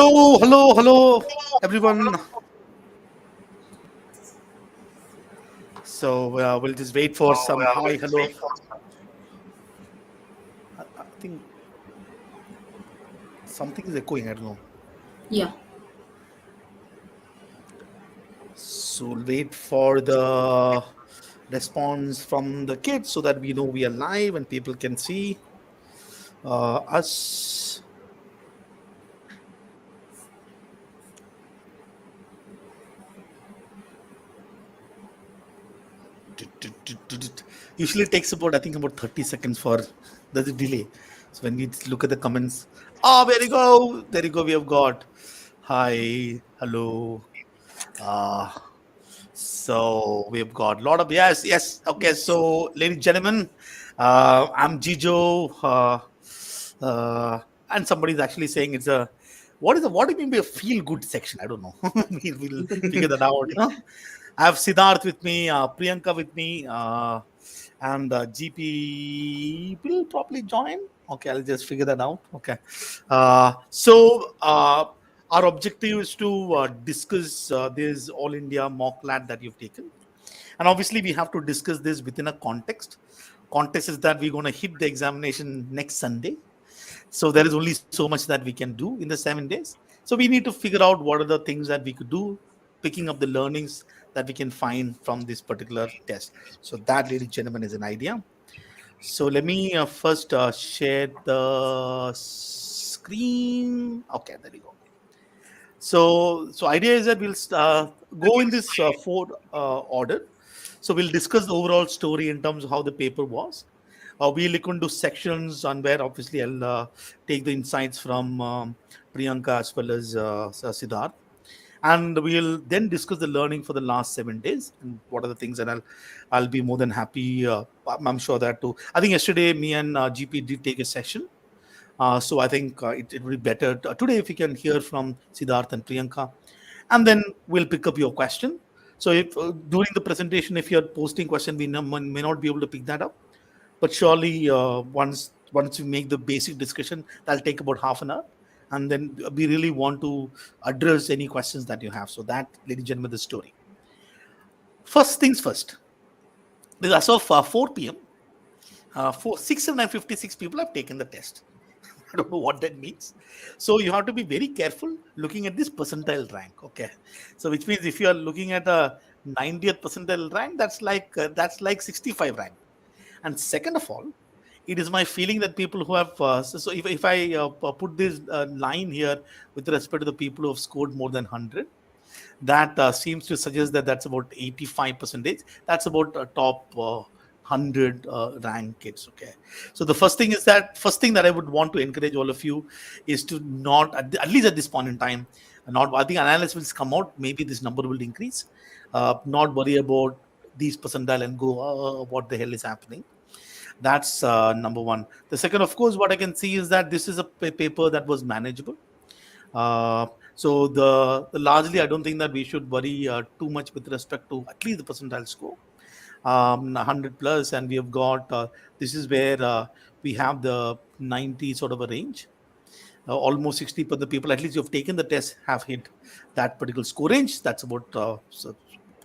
Hello, everyone. So we'll just wait for some hi, hello. I think something is echoing. I don't know. Yeah. So we'll wait for the response from the kids so that we know we are live and people can see us. Usually it takes about, I think, about 30 seconds for the delay. So when we look at the comments, there you go. There you go. We have got hi, hello. Uh, so we've got a lot of yes. Okay, so ladies and gentlemen, I'm Gejo, and somebody's actually saying it's a what do you mean by a feel good section? I don't know. We'll figure that out. I have Siddharth with me, Priyanka with me, and GP will probably join. Okay, I'll just figure that out. Okay, so our objective is to discuss this All India mock CLAT that you've taken, and obviously we have to discuss this within a context. Context is that we're going to hit the examination next Sunday, so there is only so much that we can do in the 7 days. So we need to figure out what are the things that we could do, picking up the learnings that we can find from this particular test. So that, ladies and gentlemen, is an idea. So let me first share the screen. Okay, there you go. So idea is that we'll go in this four order. So we'll discuss the overall story in terms of how the paper was. We'll look into sections on where obviously I'll take the insights from Priyanka as well as Siddharth. And we'll then discuss the learning for the last 7 days and what are the things that I'll be more than happy. I'm sure that too. I think yesterday me and GP did take a session. So I think it would be better today if we can hear from Siddharth and Priyanka, and then we'll pick up your question. So if during the presentation, if you're posting question, we may not be able to pick that up, but surely once we make the basic discussion, that'll take about half an hour, and then we really want to address any questions that you have. So that, ladies and gentlemen, the story. First things first. As of 4 p.m., 656 people have taken the test. I don't know what that means. So you have to be very careful looking at this percentile rank. Okay, so which means if you are looking at a 90th percentile rank, that's like 65 rank. And second of all, it is my feeling that people who have so if I put this line here with respect to the people who have scored more than 100, that seems to suggest that that's about 85 percentage. That's about top 100 rank kids. Okay, so the first thing that I would want to encourage all of you is to not at least at this point in time, not, I think analysis will come out, maybe this number will increase, not worry about these percentile and go what the hell is happening. That's number one. The second, of course, what I can see is that this is a paper that was manageable. So the largely, I don't think that we should worry too much with respect to at least the percentile score, 100 plus, and we have got this is where we have the 90 sort of a range. Almost 60% of the people, at least you have taken the test, have hit that particular score range. That's about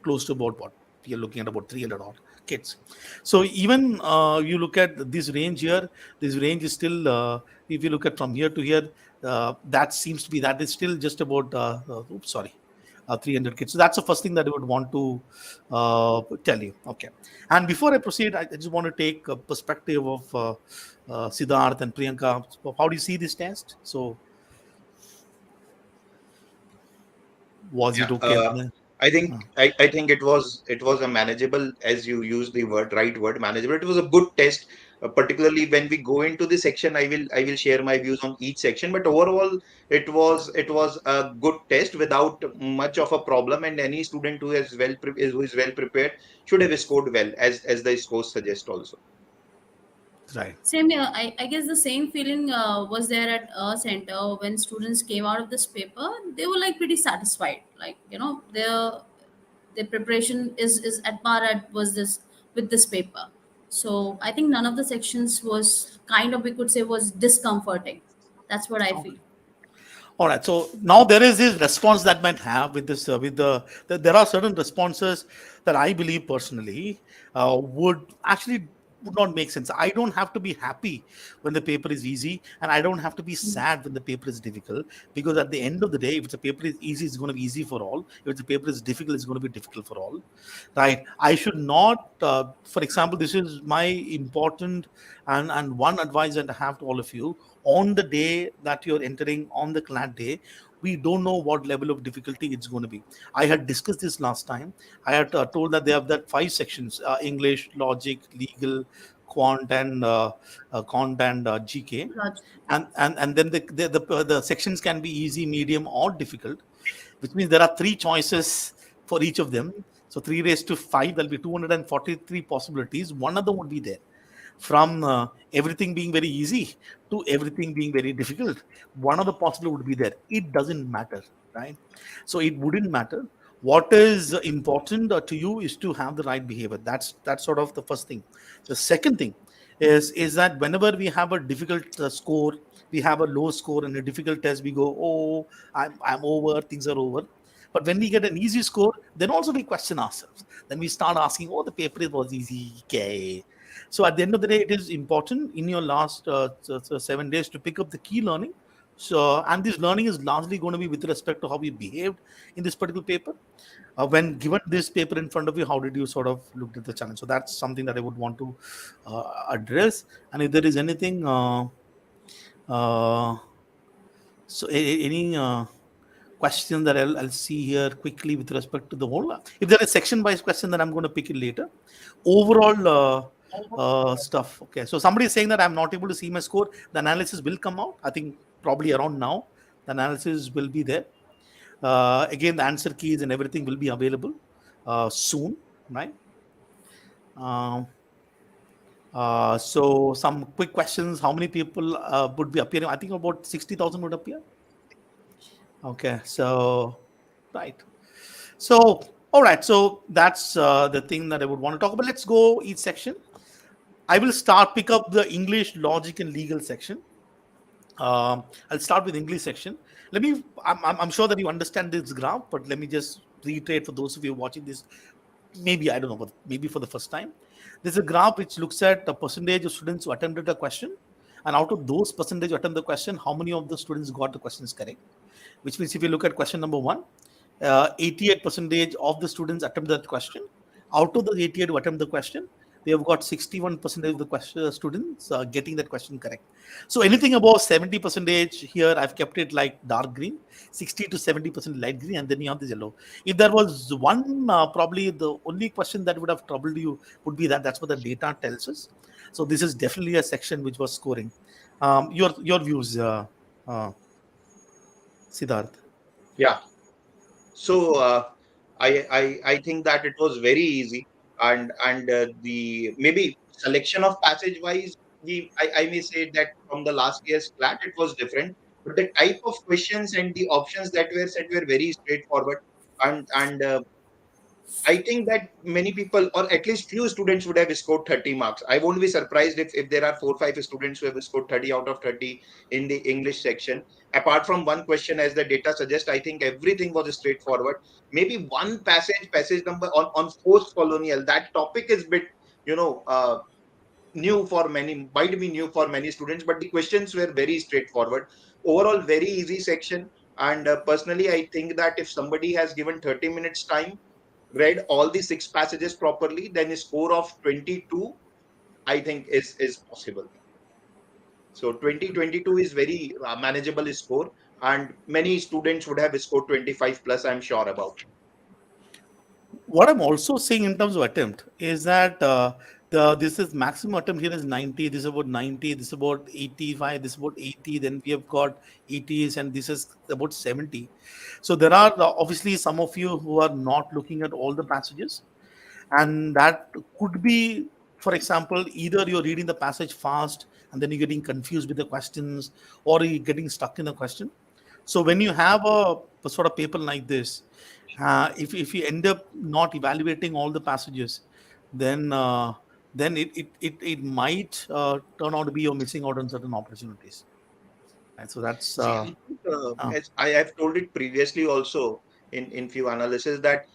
close to about what we are looking at, about 300 odd kids. So even you look at this range here, this range is still, if you look at from here to here, that is still just about, 300 kids. So that's the first thing that I would want to tell you. Okay. And before I proceed, I just want to take a perspective of Siddharth and Priyanka. How do you see this test? So was it Yeah, okay? I think it was a manageable, as you use the right word, manageable. It was a good test, particularly when we go into the section. I will share my views on each section, but overall it was a good test without much of a problem, and any student who is well prepared should have scored well, as the scores suggest also. Right. Same here. I guess the same feeling was there at our center when students came out of this paper. They were like pretty satisfied. Like, their preparation is at par at was this with this paper. So I think none of the sections was kind of, we could say, was discomforting. That's what I feel. All right. So now there is this response that might have with this there are certain responses that I believe personally would actually would not make sense. I don't have to be happy when the paper is easy, and I don't have to be sad when the paper is difficult. Because at the end of the day, if the paper is easy, it's going to be easy for all. If the paper is difficult, it's going to be difficult for all. Right? I should not. For example, this is my important and one advice that I have to all of you on the day that you're entering on the CLAT day. We don't know what level of difficulty it's going to be. I had discussed this last time. I had told that they have that 5 sections: English, logic, legal, quant, and GK. Logic. And then the sections can be easy, medium, or difficult, which means there are 3 choices for each of them. So 3 raised to 5, there'll be 243 possibilities. One of them would be there, from everything being very easy to everything being very difficult. One of the possible would be there. It doesn't matter, right? So it wouldn't matter. What is important to you is to have the right behavior. That's sort of the first thing. The second thing is that whenever we have a difficult score, we have a low score in a difficult test, we go, oh, I'm over, things are over. But when we get an easy score, then also we question ourselves. Then we start asking, oh, the paper was easy. Okay. So at the end of the day, it is important in your last 7 days to pick up the key learning. So, and this learning is largely going to be with respect to how we behaved in this particular paper. When given this paper in front of you, how did you sort of look at the challenge? So that's something that I would want to address. And if there is anything, uh, any question that I'll see here quickly with respect to the whole. If there is section-wise question, then I'm going to pick it later. Overall stuff. Okay, so somebody is saying that I'm not able to see my score. The analysis will come out. I think probably around now, the analysis will be there. Again, the answer keys and everything will be available soon, right? So some quick questions. How many people would be appearing? I think about 60,000 would appear. Okay, so right. So all right, so that's the thing that I would want to talk about. Let's go each section. I will pick up the English, logic, and legal section. I'll start with English section. I'm sure that you understand this graph, but let me just reiterate for those of you watching this. Maybe I don't know, but maybe for the first time, there's a graph which looks at the percentage of students who attempted a question, and out of those percentage who attempt the question, how many of the students got the questions correct? Which means if you look at question number 1, 88% of the students attempt that question. Out of the 88 who attempt the question, they have got 61% of the students getting that question correct. So anything above 70% here, I've kept it like dark green, 60 to 70% light green, and then you have the yellow. If there was one, probably the only question that would have troubled you would be that. That's what the data tells us. So this is definitely a section which was scoring. Your views, Siddharth. Yeah. So I think that it was very easy, and the maybe selection of passage wise, I may say that from the last year's CLAT it was different, but the type of questions and the options that were set were very straightforward, and I think that many people, or at least few students, would have scored 30 marks. I won't be surprised if there are 4 5 students who have scored 30 out of 30 in the English section. Apart from one question, as the data suggests, I think everything was straightforward. Maybe one passage number on post colonial, that topic is bit, you know, new for many, might be new for many students, but the questions were very straightforward. Overall, very easy section. And personally, I think that if somebody has given 30 minutes time, read all the 6 passages properly, then a score of 22, I think, is possible. So 2022 is very manageable score, and many students would have scored 25 plus, I'm sure about. What I'm also seeing in terms of attempt is that this is maximum attempt here is 90. This is about 90. This is about 85. This is about 80. Then we have got 80s, and this is about 70. So there are obviously some of you who are not looking at all the passages, and that could be, for example, either you're reading the passage fast and then you're getting confused with the questions, or you're getting stuck in a question. So when you have a sort of paper like this, if you end up not evaluating all the passages, then it might turn out to be you're missing out on certain opportunities. Right. So that's See, I think, uh, as I have told it previously also in few analysis, that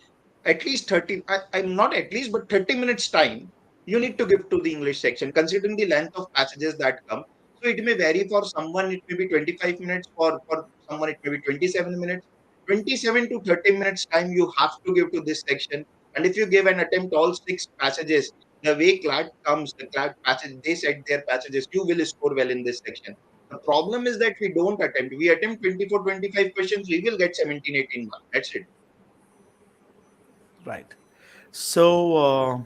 at least 30, I'm not at least, but 30 minutes time you need to give to the English section, considering the length of passages that come. So it may vary for someone, it may be 25 minutes, for someone, it may be 27 minutes. 27 to 30 minutes time you have to give to this section. And if you give an attempt all six passages, the way CLAT comes, the CLAT passage, they set their passages, you will score well in this section. The problem is that we don't attempt. We attempt 24, 25 questions, we will get 17, 18 marks. That's it. right. So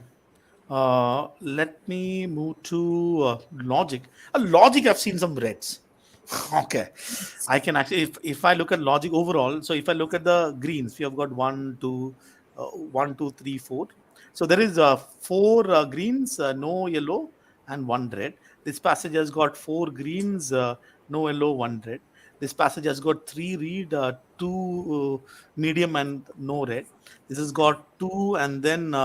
let me move to logic. Logic, I've seen some reds. Okay, I can actually, if I look at logic overall, so if I look at the greens, we have got one, two, three, four. So there is four greens, no yellow, and one red. This passage has got four greens, no yellow, one red. This passage has got three red, two medium, and no red. This has got two and then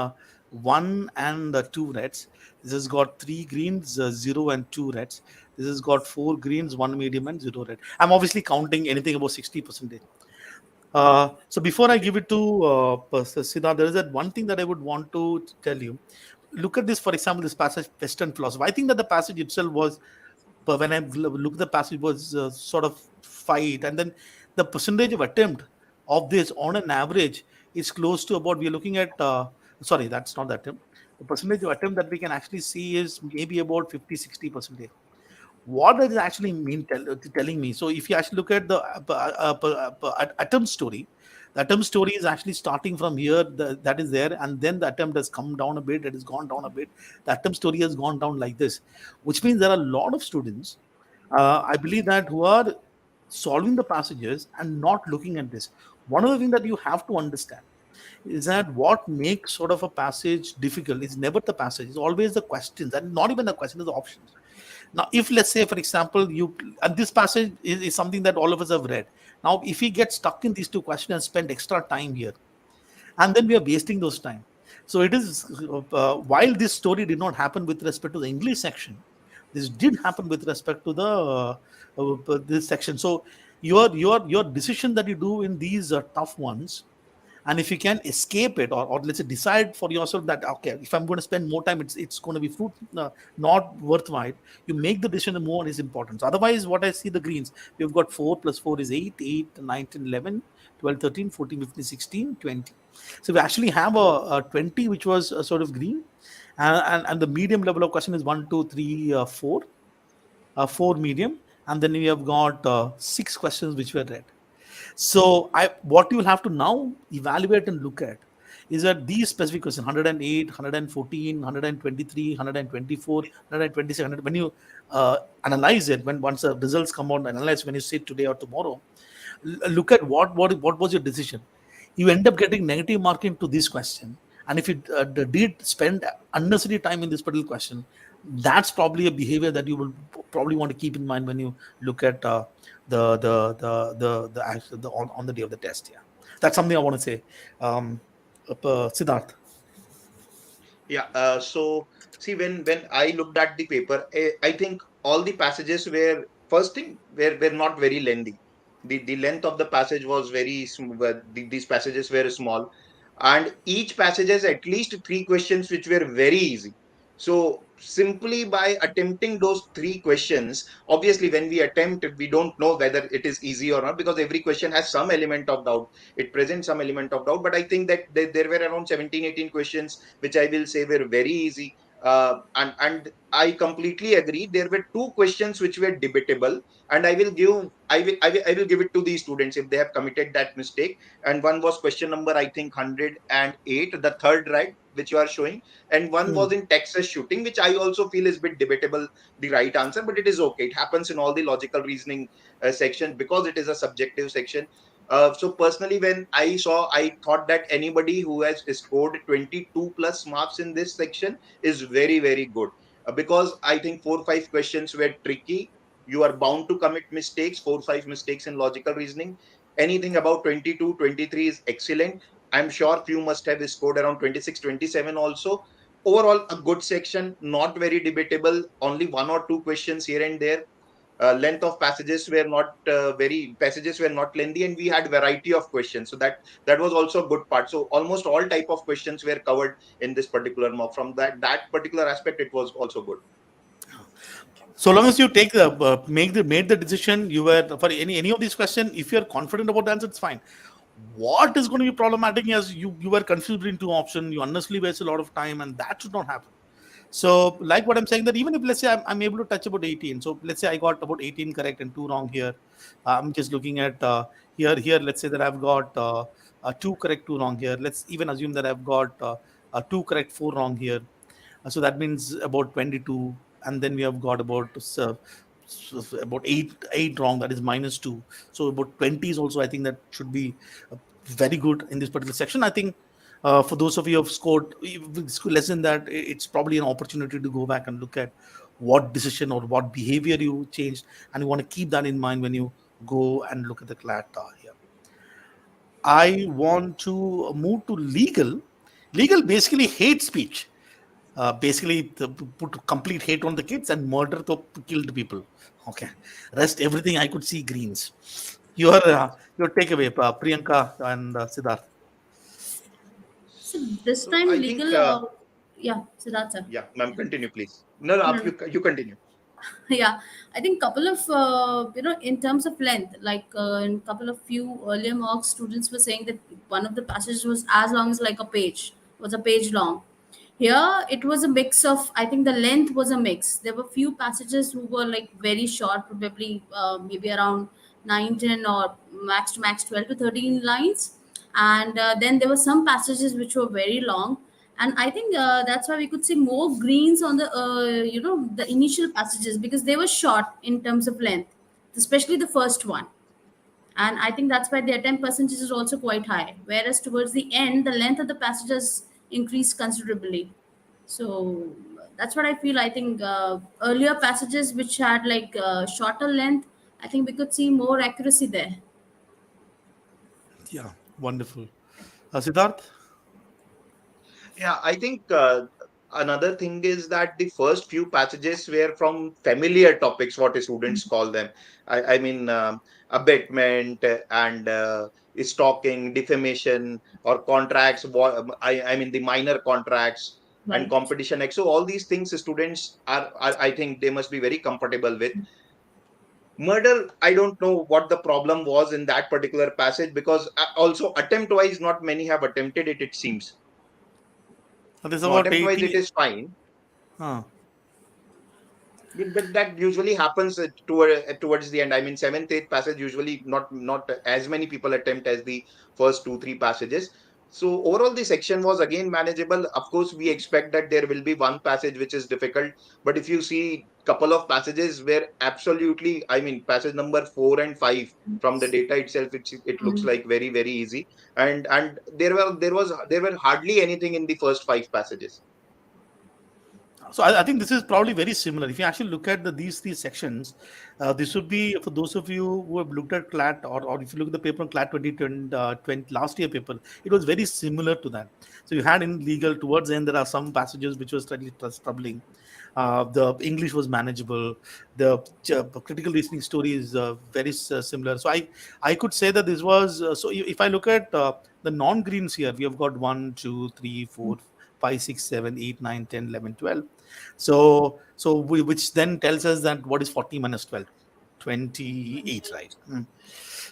one and two reds. This has got three greens, zero and two reds. This has got four greens, one medium, and zero red. I'm obviously counting anything about 60%. So before I give it to Siddharth, there is that one thing that I would want to tell you. Look at this, for example, this passage, Western philosophy. I think that the passage itself was, but when I look at the passage, was sort of fight, and then the percentage of attempt of this on an average is close to about, we are looking at, sorry, that's not the attempt. The percentage of attempt that we can actually see is maybe about 50-60%. What does it actually mean telling me? So if you actually look at the attempt story, the attempt story is actually starting from here, that is there, and then the attempt has come down a bit, it has gone down a bit. The attempt story has gone down like this, which means there are a lot of students, I believe, that who are solving the passages and not looking at this. One of the things that you have to understand is that what makes sort of a passage difficult is never the passage, it's always the questions, and not even the question, is the options. Now, if let's say, for example, you, and this passage is something that all of us have read. Now, if we get stuck in these two questions and spend extra time here, and then we are wasting those time. So it is, while this story did not happen with respect to the English section, this did happen with respect to the this section. So your decision that you do in these tough ones, and if you can escape it, or let's say decide for yourself that, okay, if I'm going to spend more time, it's going to be not worthwhile, you make the decision, the more is important. So otherwise, what I see, the greens, we've got 4 plus 4 is 8, 8, 9, 10, 11, 12, 13, 14, 15, 16, 20. So we actually have a 20 which was a sort of green, and the medium level of question is 1, 2, 3, 4, 4 medium, and then we have got 6 questions which were red. So what you will have to now evaluate and look at is that these specific questions, 108, 114, 123, 124, 127, when you analyze it, when once the results come out, analyze when you sit today or tomorrow, look at what was your decision. You end up getting negative marking to this question, and if you did spend unnecessary time in this particular question, that's probably a behavior that you will probably want to keep in mind when you look at on the day of the test. Yeah, that's something I want to say. Siddharth. Yeah. So see, when I looked at the paper, I think all the passages were, first thing, were not very lengthy. The length of the passage was very these passages were small, and each passage has at least three questions which were very easy. So simply by attempting those three questions, obviously when we attempt, we don't know whether it is easy or not, because every question has some element of doubt. It presents some element of doubt. But I think that there were around 17, 18 questions which I will say were very easy. And I completely agree. There were two questions which were debatable, and I will give it to these students if they have committed that mistake. And one was question number, I think, 108, the third right, which you are showing, and one Hmm. was in Texas shooting, which I also feel is a bit debatable, the right answer, but it is okay. It happens in all the logical reasoning section, because it is a subjective section. So personally, when I saw, I thought that anybody who has scored 22 plus marks in this section is very, very good. Because I think 4 or 5 questions were tricky. You are bound to commit mistakes, 4 or 5 mistakes in logical reasoning. Anything about 22, 23 is excellent. I'm sure few must have scored around 26, 27 also. Overall, a good section, not very debatable, only 1 or 2 questions here and there. length of passages were not passages were not lengthy, and we had variety of questions. So that was also a good part. So almost all type of questions were covered in this particular mock. From that particular aspect, it was also good. So long as you take the made the decision, you were for any of these questions. If you are confident about the answer, it's fine. What is going to be problematic is you were confused between two options. You unnecessarily waste a lot of time, and that should not happen. So, like what I'm saying, that even if let's say I'm able to touch about 18, so let's say I got about 18 correct and two wrong here. I'm just looking at here. Let's say that I've got two correct, two wrong here. Let's even assume that I've got two correct, four wrong here. So that means about 22, and then we have got about eight wrong. That is -2. So about 20 is also, I think, that should be very good in this particular section. I think for those of you who have scored less than that, it's probably an opportunity to go back and look at what decision or what behavior you changed, and you want to keep that in mind when you go and look at the CLAT here. I want to move to legal. Legal basically hate speech. Basically, put complete hate on the kids and murder the killed people. Okay, rest everything I could see greens. Your takeaway, Priyanka and Siddharth. So this So time I think, legal, yeah, Siddharth sir. yeah, ma'am, continue, please. No, no, No, no. you continue. Yeah, I think couple of in terms of length, like in couple of few earlier mocks, students were saying that one of the passages was as long as like a page, was a page long. Here it was a mix of, I think the length was a mix. There were few passages who were like very short, probably maybe around 9, 10, or max to max 12 to 13 lines, and then there were some passages which were very long, and I think that's why we could see more greens on the the initial passages, because they were short in terms of length, especially the first one. And I think that's why the attempt percentage is also quite high, whereas towards the end the length of the passages increased considerably. So that's what I feel. I think earlier passages which had like shorter length, I think we could see more accuracy there. Yeah, wonderful. Siddharth. Yeah, I think another thing is that the first few passages were from familiar topics, what the students call them. I mean, abatement and stalking, defamation, or contracts. I mean, the minor contracts and Right. competition act. So all these things students are, I think, they must be very comfortable with. Murder, I don't know what the problem was in that particular passage, because also attempt wise, not many have attempted it, it seems. There's No, about attempt wise, it 80. is fine. Uh, But that usually happens towards the end. I mean, seventh, eighth passage usually not as many people attempt as the first two, three passages. So overall, the section was again manageable. Of course, we expect that there will be one passage which is difficult. But if you see couple of passages where absolutely, I mean, passage number 4 and 5 from the data itself, it looks Mhm. like very easy. And there were hardly anything in the first 5 passages. so I think this is probably very similar. If you actually look at these sections, this would be for those of you who have looked at CLAT, or if you look at the paper on CLAT 2020, last year paper, it was very similar to that. So you had in legal towards the end, there are some passages which were slightly troubling. The English was manageable. The critical reasoning story is very similar. So I could say that this was so. If I look at the non-greens here, we have got 1, 2, 3, 4, 5, 6, 7, 8, 9, 10, 11, 12. Which then tells us that what is 40 minus 12? 28, right?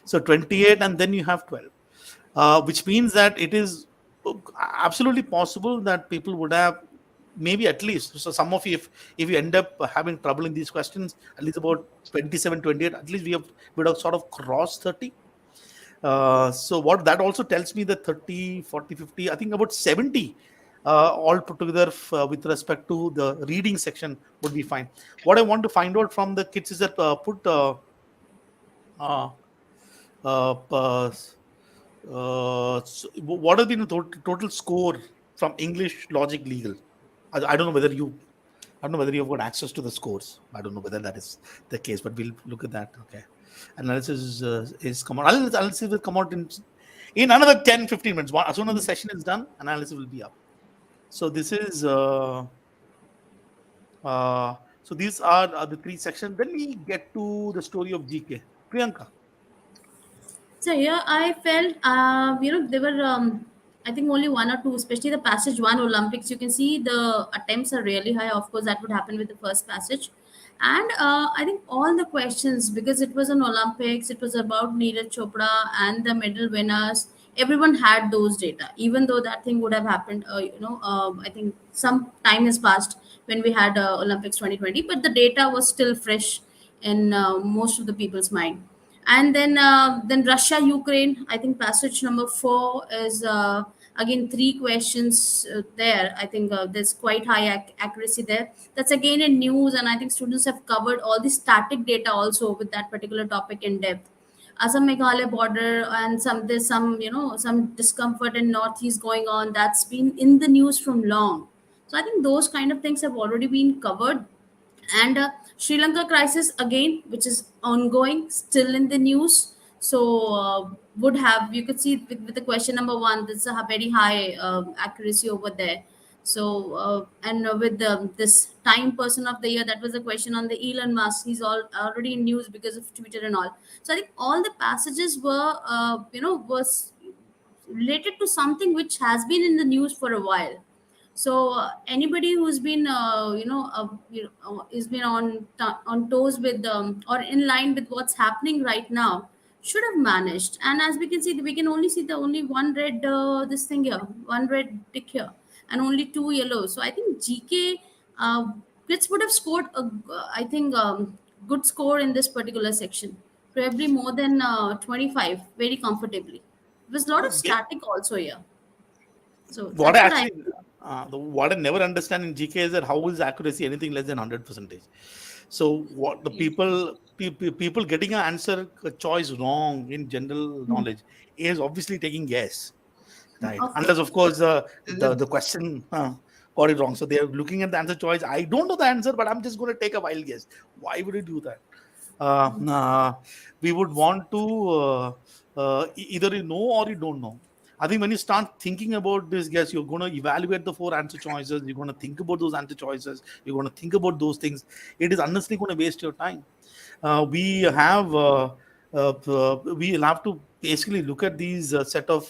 So 28, and then you have 12, which means that it is absolutely possible that people would have maybe at least, so some of you, if you end up having trouble in these questions, at least about 27, 28, at least we would have sort of crossed 30. So what that also tells me that 30, 40, 50, I think about 70 all put together with respect to the reading section would be fine. What I want to find out from the kids is that uh, uh, what has been the total score from English, logic, legal? I don't know whether I don't know whether you've got access to the scores. I don't know whether that is the case, but we'll look at that. Okay. Analysis is come out. Analysis will come out in another 10, 15 minutes. As soon as the session is done, analysis will be up. So this is uh, So these are the three sections. Then we get to the story of GK. Priyanka. So yeah, I felt there were I think only one or two, especially the passage one Olympics. You can see the attempts are really high. Of course, that would happen with the first passage, and I think all the questions, because it was an Olympics, it was about Neeraj Chopra and the medal winners. Everyone had those data, even though that thing would have happened. I think some time has passed when we had Olympics 2020, but the data was still fresh in most of the people's mind. And then Russia Ukraine, I think passage number 4 is again three questions there. I think there's quite high accuracy there. That's again in news, and I think students have covered all the static data also with that particular topic in depth. Assam Meghalaya border, and there's some discomfort in northeast going on, that's been in the news from long. So I think those kind of things have already been covered. And Sri Lanka crisis again, which is ongoing, still in the news. So would have, you could see with the question number 1, there's a very high accuracy over there. So with this time person of the year, that was a question on the Elon Musk. He's already in news because of Twitter and all. So I think all the passages were was related to something which has been in the news for a while. So anybody who's been has been on toes with or in line with what's happening right now should have managed. And as we can see, we can only see the only one red this thing here, one red tick here, and only two yellows. So I think GK Brits would have scored I think good score in this particular section, probably more than 25 very comfortably. There was a lot of static also here. So What that's I what I actually, what I never understand in GK is that how is accuracy anything less than 100%? So what the people getting an answer choice wrong in general Hmm. knowledge is obviously taking guess, right? Of Unless course. of course the question got it wrong. So they are looking at the answer choice. I don't know the answer, but I'm just going to take a wild guess. Why would you do that? Uh, uh, we would want to either you know or you don't know. I think when you start thinking about this guess, you're going to evaluate the four answer choices. You're going to think about those answer choices. You're going to think about those things. It is honestly going to waste your time. We will have to basically look at these set of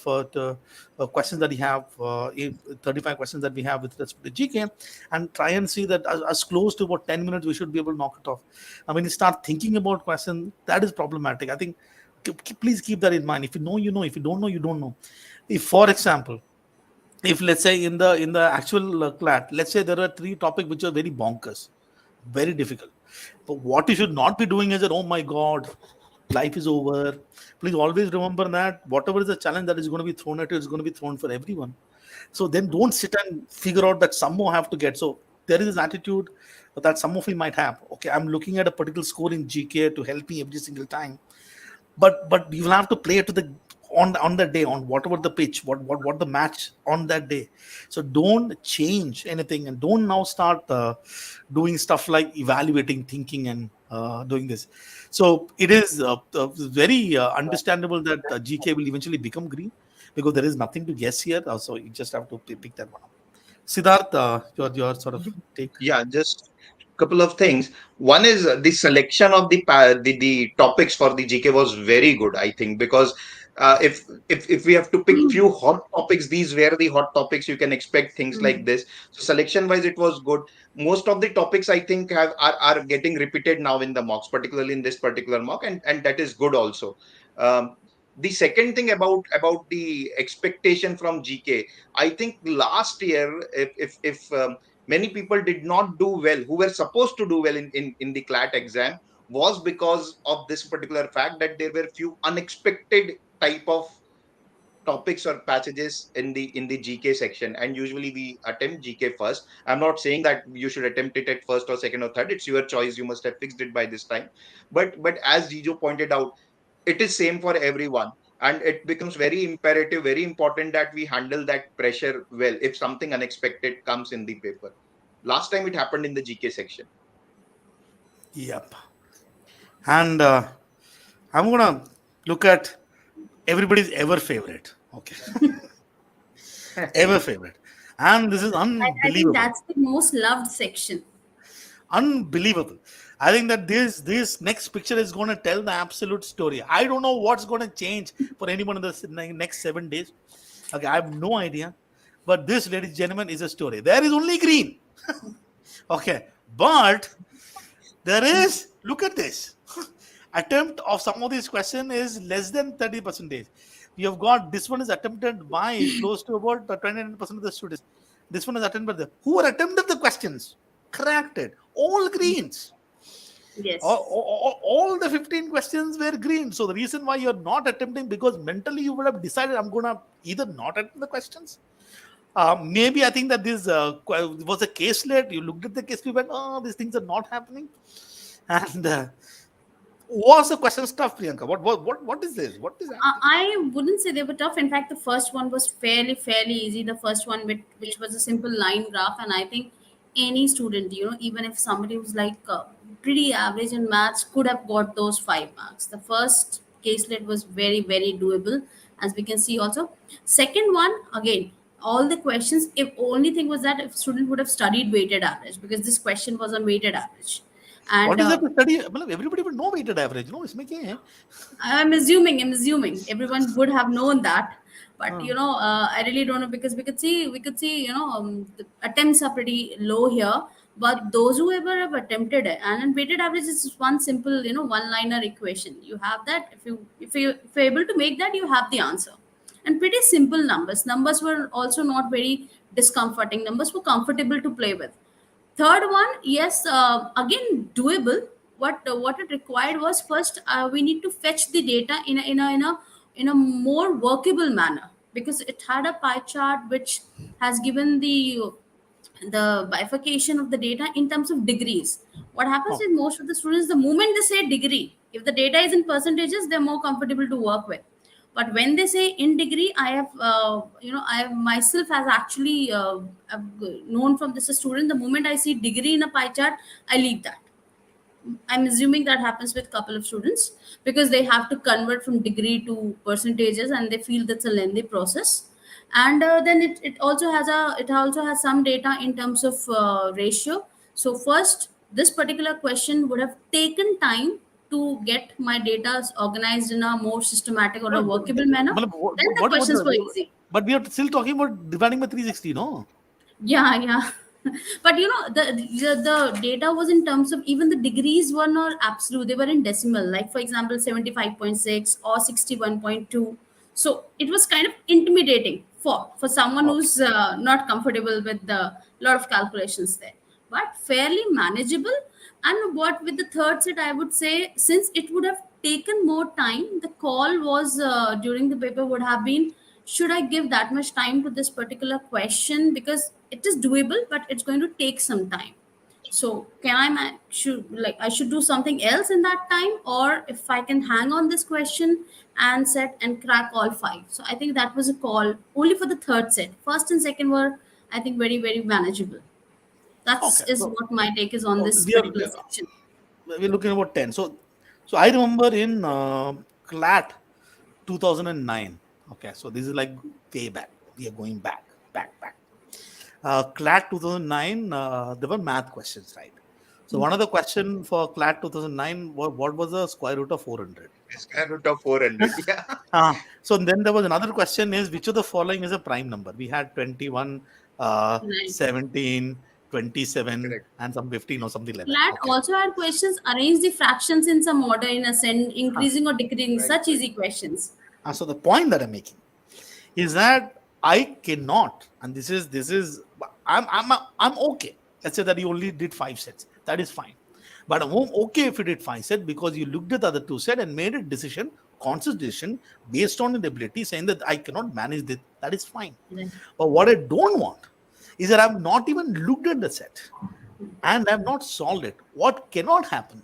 questions that we have, 35 questions that we have with respect to GK, and try and see that as close to about 10 minutes we should be able to knock it off. And when you start thinking about questions, that is problematic. I think please keep that in mind. If you know, you know. If you don't know, you don't know. If, for example, if let's say in the actual CLAT, let's say there are three topics which are very bonkers, very difficult. But what you should not be doing is that, oh my God, life is over. Please always remember that whatever is the challenge that is going to be thrown at you is going to be thrown for everyone. So then don't sit and figure out that some more have to get. So there is this attitude that some of you might have. Okay, I'm looking at a particular score in GK to help me every single time, but you will have to play it to the on the day, on whatever the pitch, what the match on that day. So don't change anything, and don't now start doing stuff like evaluating, thinking, and doing this. So it is very understandable that GK will eventually become green, because there is nothing to guess here. So you just have to pick that one up. Siddharth, your sort of take. Yeah, just couple of things. One is the selection of the topics for the GK was very good, I think, because if we have to pick few hot topics, these were the hot topics. You can expect things like this. So selection wise, it was good. Most of the topics I think are getting repeated now in the mocks, particularly in this particular mock, and that is good also. Um, the second thing about the expectation from GK, I think last year, if many people did not do well who were supposed to do well in the CLAT exam, was because of this particular fact that there were few unexpected type of topics or passages in the GK section, and usually we attempt GK first. I'm not saying that you should attempt it at first or second or third. It's your choice. You must have fixed it by this time. But as Gejo pointed out, it is same for everyone, and it becomes very imperative, very important that we handle that pressure well if something unexpected comes in the paper. Last time it happened in the GK section. Yep. And I'm gonna look at everybody's ever favorite. Okay, ever favorite, and this is I think unbelievable. that's the most loved section. Unbelievable. I think that this next picture is going to tell the absolute story. I don't know what's going to change for anyone in the next 7 days. Okay, I have no idea. But this, ladies and gentlemen, is a story. There is only green. Okay, but there is, look at this. Attempt of some of these questions is less than 30%. We have got, this one is attempted by close to about 29% of the students. This one is attempted by who attempted the questions, cracked it, all greens. Yes. All the 15 questions were green. So the reason why you're not attempting, because mentally you would have decided, I'm going to either not attempt the questions. Maybe I think that this was a caselet. You looked at the case, you went, oh, these things are not happening. And was the question tough, Priyanka? What is this? What is happening? I wouldn't say they were tough. In fact, the first one was fairly easy. The first one, which was a simple line graph, and I think any student, even if somebody who's like pretty average in maths, could have got those 5 marks. The first caselet was very doable, as we can see. Also, second one, again, all the questions. If only thing was that if student would have studied weighted average, because this question was on weighted average, and What is that to study? Well, everybody would know weighted average. No, it's making. I'm assuming everyone would have known that, but Uh, I really don't know, because we could see the attempts are pretty low here, but those who ever have attempted it, and then weighted average is just one simple one liner equation. You have that. If you're able to make that, you have the answer, and pretty simple numbers were also not very discomforting. Numbers were comfortable to play with. Third one, yes, again doable. What it required was, first we need to fetch the data in a more workable manner, because it had a pie chart which has given the bifurcation of the data in terms of degrees. What happens oh, with most of the students, the moment they say degree, if the data is in percentages, they're more comfortable to work with. But when they say in degree, I have myself has actually I've known from this student, the moment I see degree in a pie chart, I leave that. I'm assuming that happens with couple of students, because they have to convert from degree to percentages, and they feel that's a lengthy process. And then it also has some data in terms of ratio. So first, this particular question would have taken time to get my data organized in a more systematic or a well, workable manner. Then the questions were easy. but we are still talking about dividing by 360, no? Yeah. But the data was in terms of, even the degrees were not absolute, they were in decimal, like for example 75.6 or 61.2. So it was kind of intimidating for someone Okay. who's not comfortable with the lot of calculations there, but fairly manageable. And what with the third set, I would say, since it would have taken more time, the call was during the paper would have been, should I give that much time to this particular question, because it is doable, but it's going to take some time. So can I should do something else in that time, or if I can hang on this question and set and crack all five. So I think that was a call only for the third set. First and second were, I think, very manageable. That's Okay. is what my take is on So this we are particular section. we're looking about 10. So I remember in CLAT 2009. Okay, so this is like way back. We are going back. CLAT 2009, there were math questions, right? So one of the question for CLAT 2009, what was the square root of 400? Square root of 400. Yeah. So then there was another question is, which of the following is a prime number? We had 21, Right. 17, 27, Correct. and some 15 or something like that. Flat Okay. also had questions, arrange the fractions in some order, in ascend, Uh, increasing or decreasing, Right. such easy questions. so the point that I'm making is that I cannot, and I'm okay. Let's say that you only did 5 sets. That is fine. But I'm okay if you did 5 sets, because you looked at the other 2 sets and made a decision, conscious decision based on the ability, saying that I cannot manage this. That is fine. Right. But what I don't want is that I've not even looked at the set and I've not solved it. What cannot happen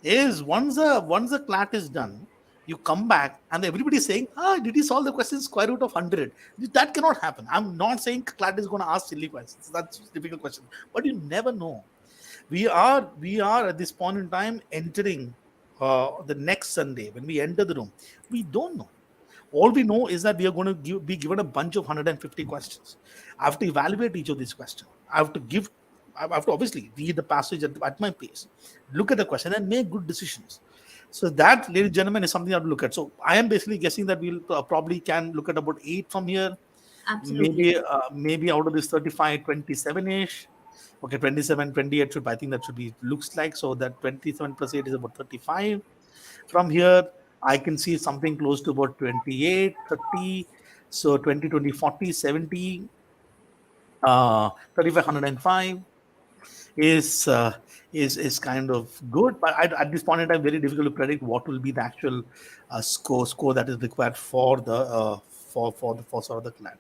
is, once the CLAT is done, you come back and everybody is saying, did you solve the question square root of 100? That cannot happen. I'm not saying CLAT is going to ask silly questions. That's a difficult question. But you never know. We are at this point in time entering the next Sunday. When we enter the room, we don't know. All we know is that we are going to be given a bunch of 150 questions. I have to evaluate each of these questions. I have to give I have to obviously read the passage at my pace, look at the question, and make good decisions. So that, ladies and gentlemen, is something I have to look at. So I am basically guessing that we'll probably can look at about 8 from here, Absolutely. maybe out of this 35, 27-ish. Okay, 27, 28 should, I think that should be, looks like, so that 27 plus 8 is about 35. From here, I can see something close to about 28, 30. So 20, 20, 40, 70, 35, 105 is is kind of good, but at this point in time, very difficult to predict what will be the actual score that is required for the for sort of the clan.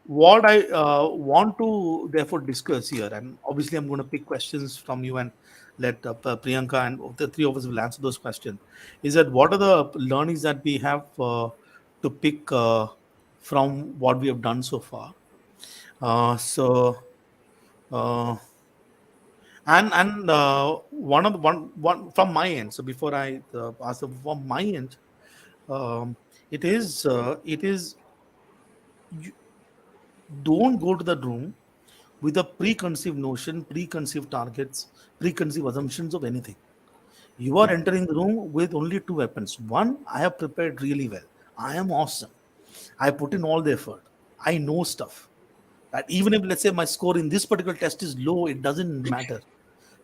What I want to therefore discuss here, and obviously I'm going to pick questions from you and let Priyanka and the three of us will answer those questions, is that what are the learnings that we have to pick from what we have done so far. So uh, one of the one from my end. So before I ask from my end, um, it is you don't go to the room with a preconceived notion, preconceived targets, preconceived assumptions of anything. You are entering the room with only two weapons. One, I have prepared really well. I am awesome. I put in all the effort. I know stuff. That even if, let's say, my score in this particular test is low, it doesn't matter.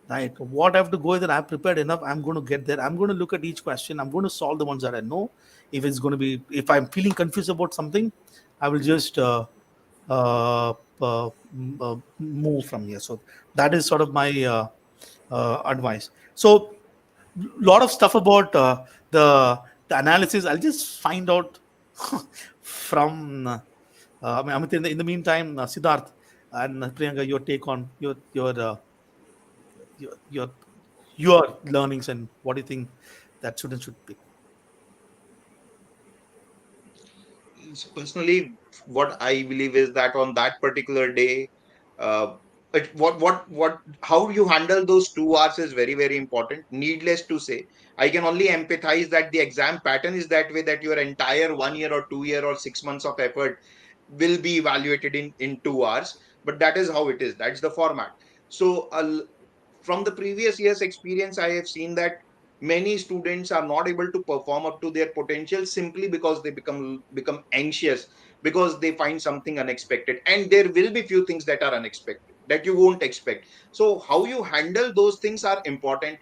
Right? What I have to go is that I've prepared enough. I'm going to get there. I'm going to look at each question. I'm going to solve the ones that I know. If it's going to be, if I'm feeling confused about something, I will just uh, move from here. So that is sort of my advice. So lot of stuff about the analysis. I'll just find out from. Amit, in the meantime, Siddharth and Priyanka, your take on your your your learnings and what do you think that students should pick. So personally, what I believe is that on that particular day, uh, how you handle those 2 hours is very, very important. Needless to say, I can only empathize that the exam pattern is that way, that your entire 1 year or 2 year or 6 months of effort will be evaluated in 2 hours. But that is how it is. That's the format. So from the previous year's experience, I have seen that many students are not able to perform up to their potential simply because they become anxious, because they find something unexpected, and there will be few things that are unexpected that you won't expect. So how you handle those things are important.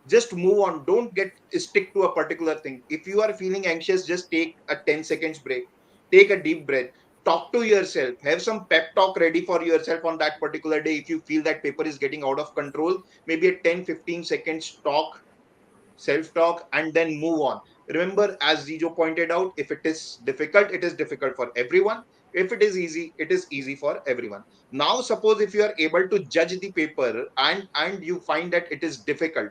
Just move on, don't get stick to a particular thing. If you are feeling anxious, just take a 10 seconds break, take a deep breath, talk to yourself, have some pep talk ready for yourself on that particular day. If you feel that paper is getting out of control, maybe a 10-15 seconds talk, self talk, and then move on. Remember, as Zijo pointed out, if it is difficult, it is difficult for everyone. If it is easy, it is easy for everyone. Now suppose if you are able to judge the paper and you find that it is difficult,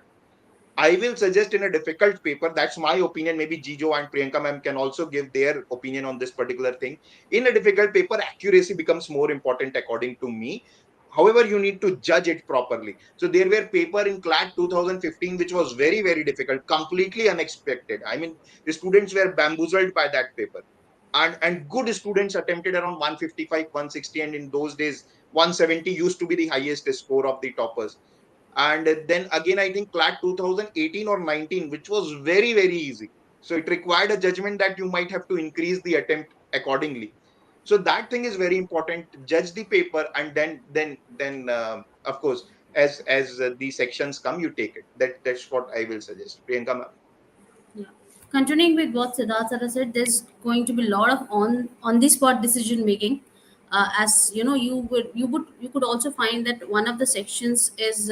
I will suggest in a difficult paper, that's my opinion. Maybe Jijo and Priyanka ma'am can also give their opinion on this particular thing. In a difficult paper, accuracy becomes more important according to me. However, you need to judge it properly. So there were paper in CLAT 2015 which was very, very difficult, completely unexpected. I mean, the students were bamboozled by that paper. And good students attempted around 155, 160, and in those days, 170 used to be the highest score of the toppers. And then again, I think CLAT 2018 or 19, which was very, very easy. So it required a judgment that you might have to increase the attempt accordingly. So that thing is very important. Judge the paper, and then of course, as the sections come, you take it. That's what I will suggest. Priyanka ma'am. Yeah. Continuing with what Siddharth Sir said, there's going to be a lot of on the spot decision making. As you know, you could also find that one of the sections is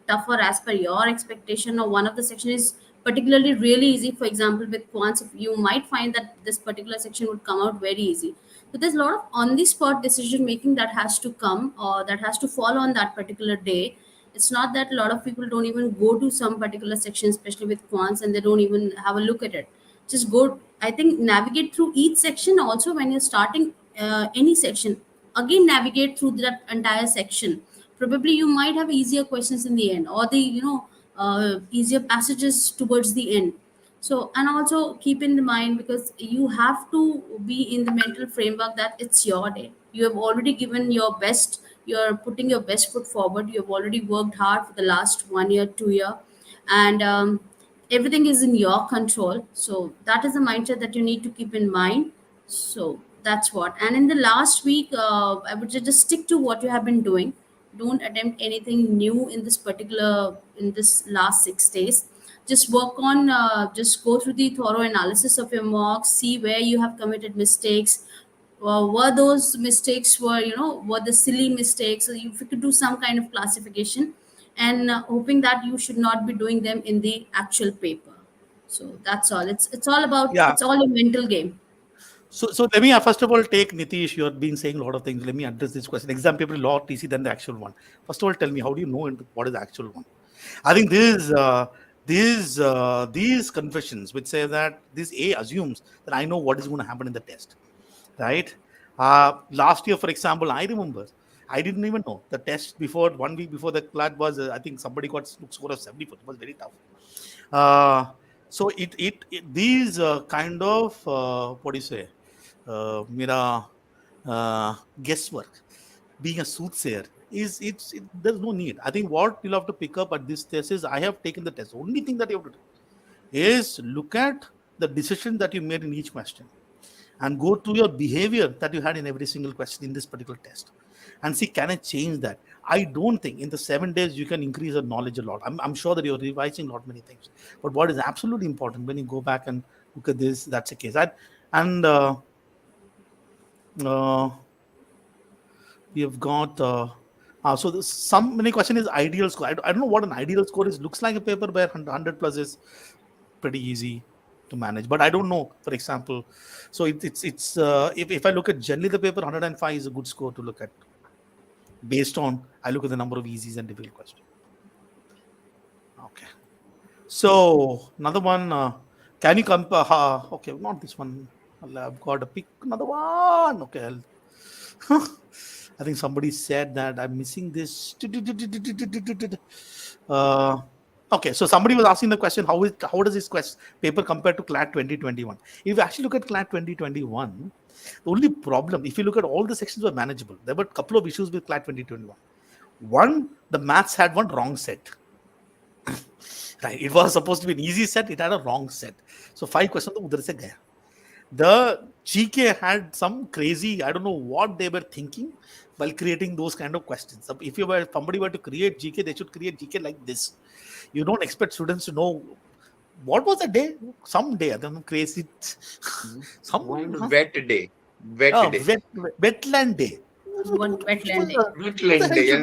tougher as per your expectation, or one of the section is particularly really easy. For example, with quants, you might find that this particular section would come out very easy. So there's a lot of on the spot decision making that has to come, or that has to follow on that particular day. It's not that a lot of people don't even go to some particular section, especially with quants, and they don't even have a look at it. Just go, I think, navigate through each section. Also, when you're starting any section, again navigate through that entire section. Probably you might have easier questions in the end, or the easier passages towards the end. So, and also keep in mind, because you have to be in the mental framework that it's your day. You have already given your best, you're putting your best foot forward. You've already worked hard for the last 1 year, 2 year, and everything is in your control. So that is the mindset that you need to keep in mind. So that's what. And in the last week, I would just stick to what you have been doing. Don't attempt anything new in this last 6 days. Just work on, just go through the thorough analysis of your mock, see where you have committed mistakes. Were those mistakes were the silly mistakes? So if you could do some kind of classification, and hoping that you should not be doing them in the actual paper. So that's all. It's all about, Yeah. it's all a mental game. So let me first of all take Nitish. You have been saying a lot of things. Let me address this question. Exam paper is lot easy than the actual one. First of all, tell me, how do you know what is the actual one? I think these confessions which say that this A assumes that I know what is going to happen in the test, right? Last year, for example, I remember I didn't even know the test before 1 week before the CLAT was. I think somebody got score of 74. It was very tough. So these kind of what do you say? Mira guesswork, being a soothsayer there's no need. I think what you'll have to pick up at this test is I have taken the test. Only thing that you have to do is look at the decision that you made in each question and go to your behavior that you had in every single question in this particular test and see, can I change that? I don't think in the 7 days you can increase your knowledge a lot. I'm sure that you're revising a lot many things, but what is absolutely important when you go back and look at this, that's the case. And we have got so many question is ideal score. I don't know what an ideal score is. Looks like a paper where 100 plus is pretty easy to manage, but I don't know, for example. So if I look at generally the paper, 105 is a good score to look at based on I look at the number of easies and difficult questions. Okay, so another one, can you compare okay, not this one. I've got to pick another one. Okay, I think somebody said that I'm missing this. Okay, so somebody was asking the question, how does this paper compare to CLAT 2021? If you actually look at CLAT 2021, the only problem, if you look at all the sections were manageable. There were a couple of issues with CLAT 2021. One, the maths had one wrong set. Right, it was supposed to be an easy set, it had a wrong set. So 5 questions to udhar se gaya. The GK had some crazy, I don't know what they were thinking while creating those kind of questions. If somebody were to create GK, they should create GK like this. You don't expect students to know what was the day. Some day, I don't know, crazy. Wet day. Wetland day. One wetland day. Wetland day.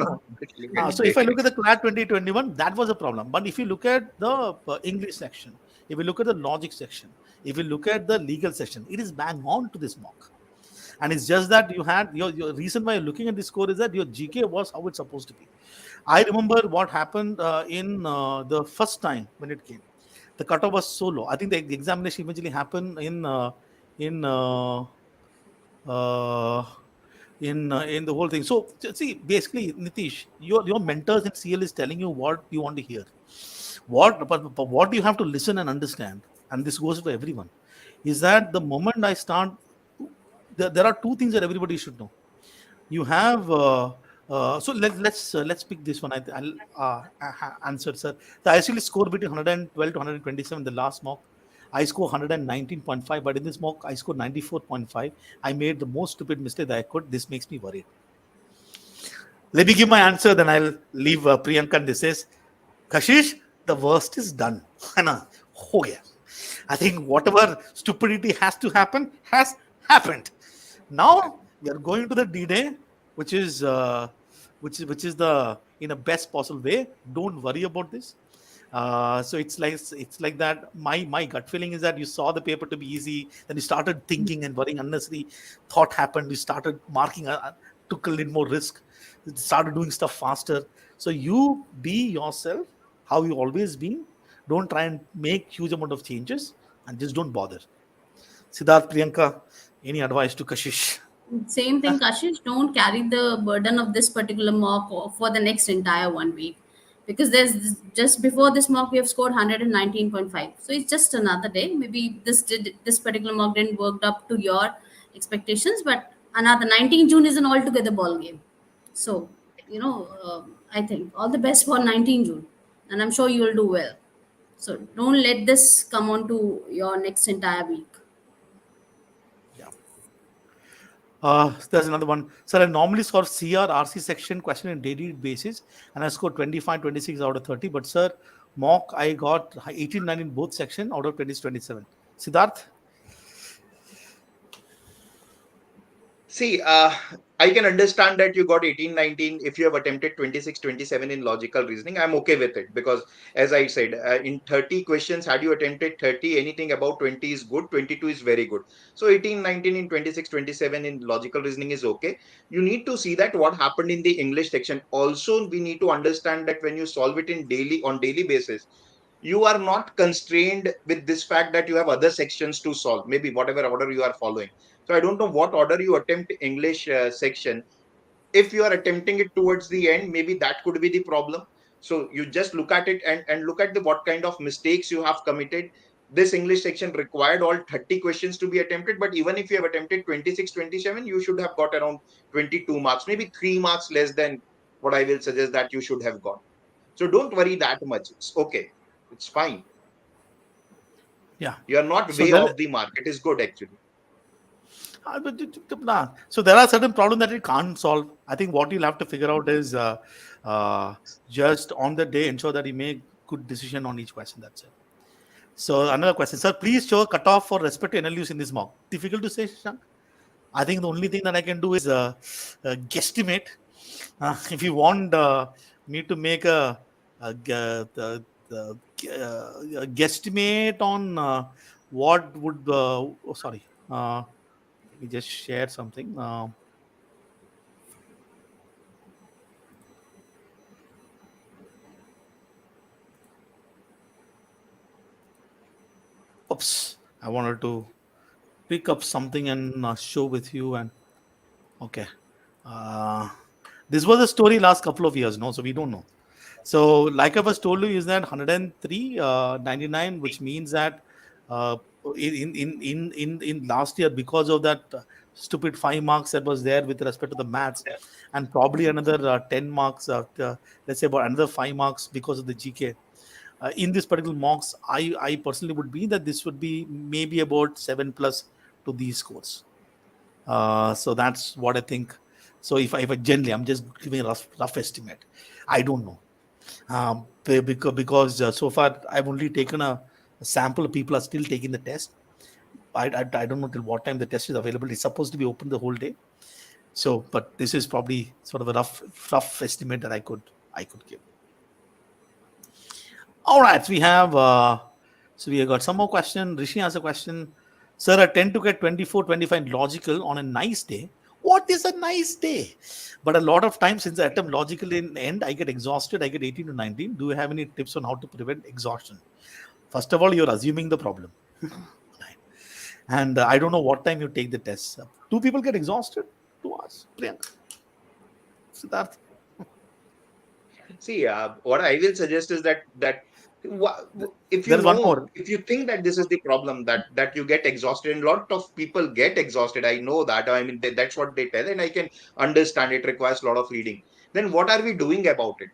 So if I look at the CLAT 2021, that was a problem. But if you look at the English section, if you look at the logic section, if you look at the legal section, it is bang on to this mock. And it's just that you had your reason why you're looking at this score is that your GK was how it's supposed to be. I remember what happened in the first time when it came. The cutoff was so low. I think the examination eventually happened in the whole thing. So see, basically, Nitish, your mentors in CL is telling you what you want to hear. But what you have to listen and understand, and this goes for everyone, is that the moment I start, there are 2 things that everybody should know. You have so let's pick this one. I'll answer, sir. I actually scored between 112 to 127 the last mock. I scored 119.5, but in this mock I scored 94.5. I made the most stupid mistake that I could. This makes me worried. Let me give my answer, then I'll leave Priyanka. And this says, Kashish, the worst is done. Oh yeah. I think whatever stupidity has to happen has happened. Now we are going to the D-Day, which is the in a best possible way. Don't worry about this. So it's like that. My gut feeling is that you saw the paper to be easy, then you started thinking and worrying. Unnecessary thought happened. You started marking, took a little more risk, started doing stuff faster. So you be yourself, how you always been. Don't try and make huge amount of changes, and just don't bother. Siddharth, Priyanka, any advice to Kashish? Same thing, Kashish. Don't carry the burden of this particular mock for the next entire 1 week, because just before this mock we have scored 119.5. So it's just another day. Maybe this particular mock didn't work up to your expectations, but another 19 June is an altogether ball game. So I think all the best for 19 June, and I'm sure you'll do well. So don't let this come on to your next entire week. Yeah. There's another one. Sir, I normally score CR, RC section question in daily basis, and I scored 25, 26 out of 30. But, sir, mock, I got 18, 9 in both section out of 20 27. Siddharth? See, I can understand that you got 18, 19. If you have attempted 26, 27 in logical reasoning, I'm okay with it because, as I said, in 30 questions, had you attempted 30, anything above 20 is good, 22 is very good. So 18, 19 in 26, 27 in logical reasoning is okay. You need to see that what happened in the English section. Also, we need to understand that when you solve it in daily basis, you are not constrained with this fact that you have other sections to solve, maybe whatever order you are following. So I don't know what order you attempt English section. If you are attempting it towards the end, maybe that could be the problem. So you just look at it and look at the what kind of mistakes you have committed. This English section required all 30 questions to be attempted, but even if you have attempted 26, 27, you should have got around 22 marks, maybe 3 marks less than what I will suggest that you should have got. So don't worry that much. It's okay. It's fine. Yeah. You are not So way there, off the mark. It is good actually. so there are certain problems that it can't solve. I think what you'll have to figure out is uh, just on the day ensure that you make good decision on each question. That's it. So another question, sir. Please show a cutoff for respect to NLUs in this mock. Difficult to say, Shank. I think the only thing that I can do is guesstimate. If you want me to make a guesstimate on what would sorry. Let me just share something. Oops, I wanted to pick up something and show with you. And okay, uh, this was a story last couple of years, no? So we don't know. So, like I was told you, is that 103, 99, which means that uh, in last year, because of that stupid 5 marks that was there with respect to the maths, and probably another 10 marks, let's say about another 5 marks because of the GK. In this particular mocks, I personally would be that this would be maybe about 7 plus to these scores. So that's what I think. So if I generally, I'm just giving a rough estimate. I don't know because so far I've only taken a sample. People are still taking the test. I don't know till what time the test is available. It's supposed to be open the whole day. So, but this is probably sort of a rough estimate that I could give. All right, so we have got some more question. Rishi has a question. Sir, I tend to get 24, 25 logical on a nice day. What is a nice day? But a lot of times since I attempt logical in end, I get exhausted. I get 18 to 19. Do you have any tips on how to prevent exhaustion? First of all, you're assuming the problem. Right. And I don't know what time you take the test. Do people get exhausted? To us, Priyanka, Siddharth. See, what I will suggest is that if you There is one know, more. if you think that this is the problem that you get exhausted, and a lot of people get exhausted. I know that. I mean, that's what they tell, and I can understand it requires a lot of reading. Then what are we doing about it?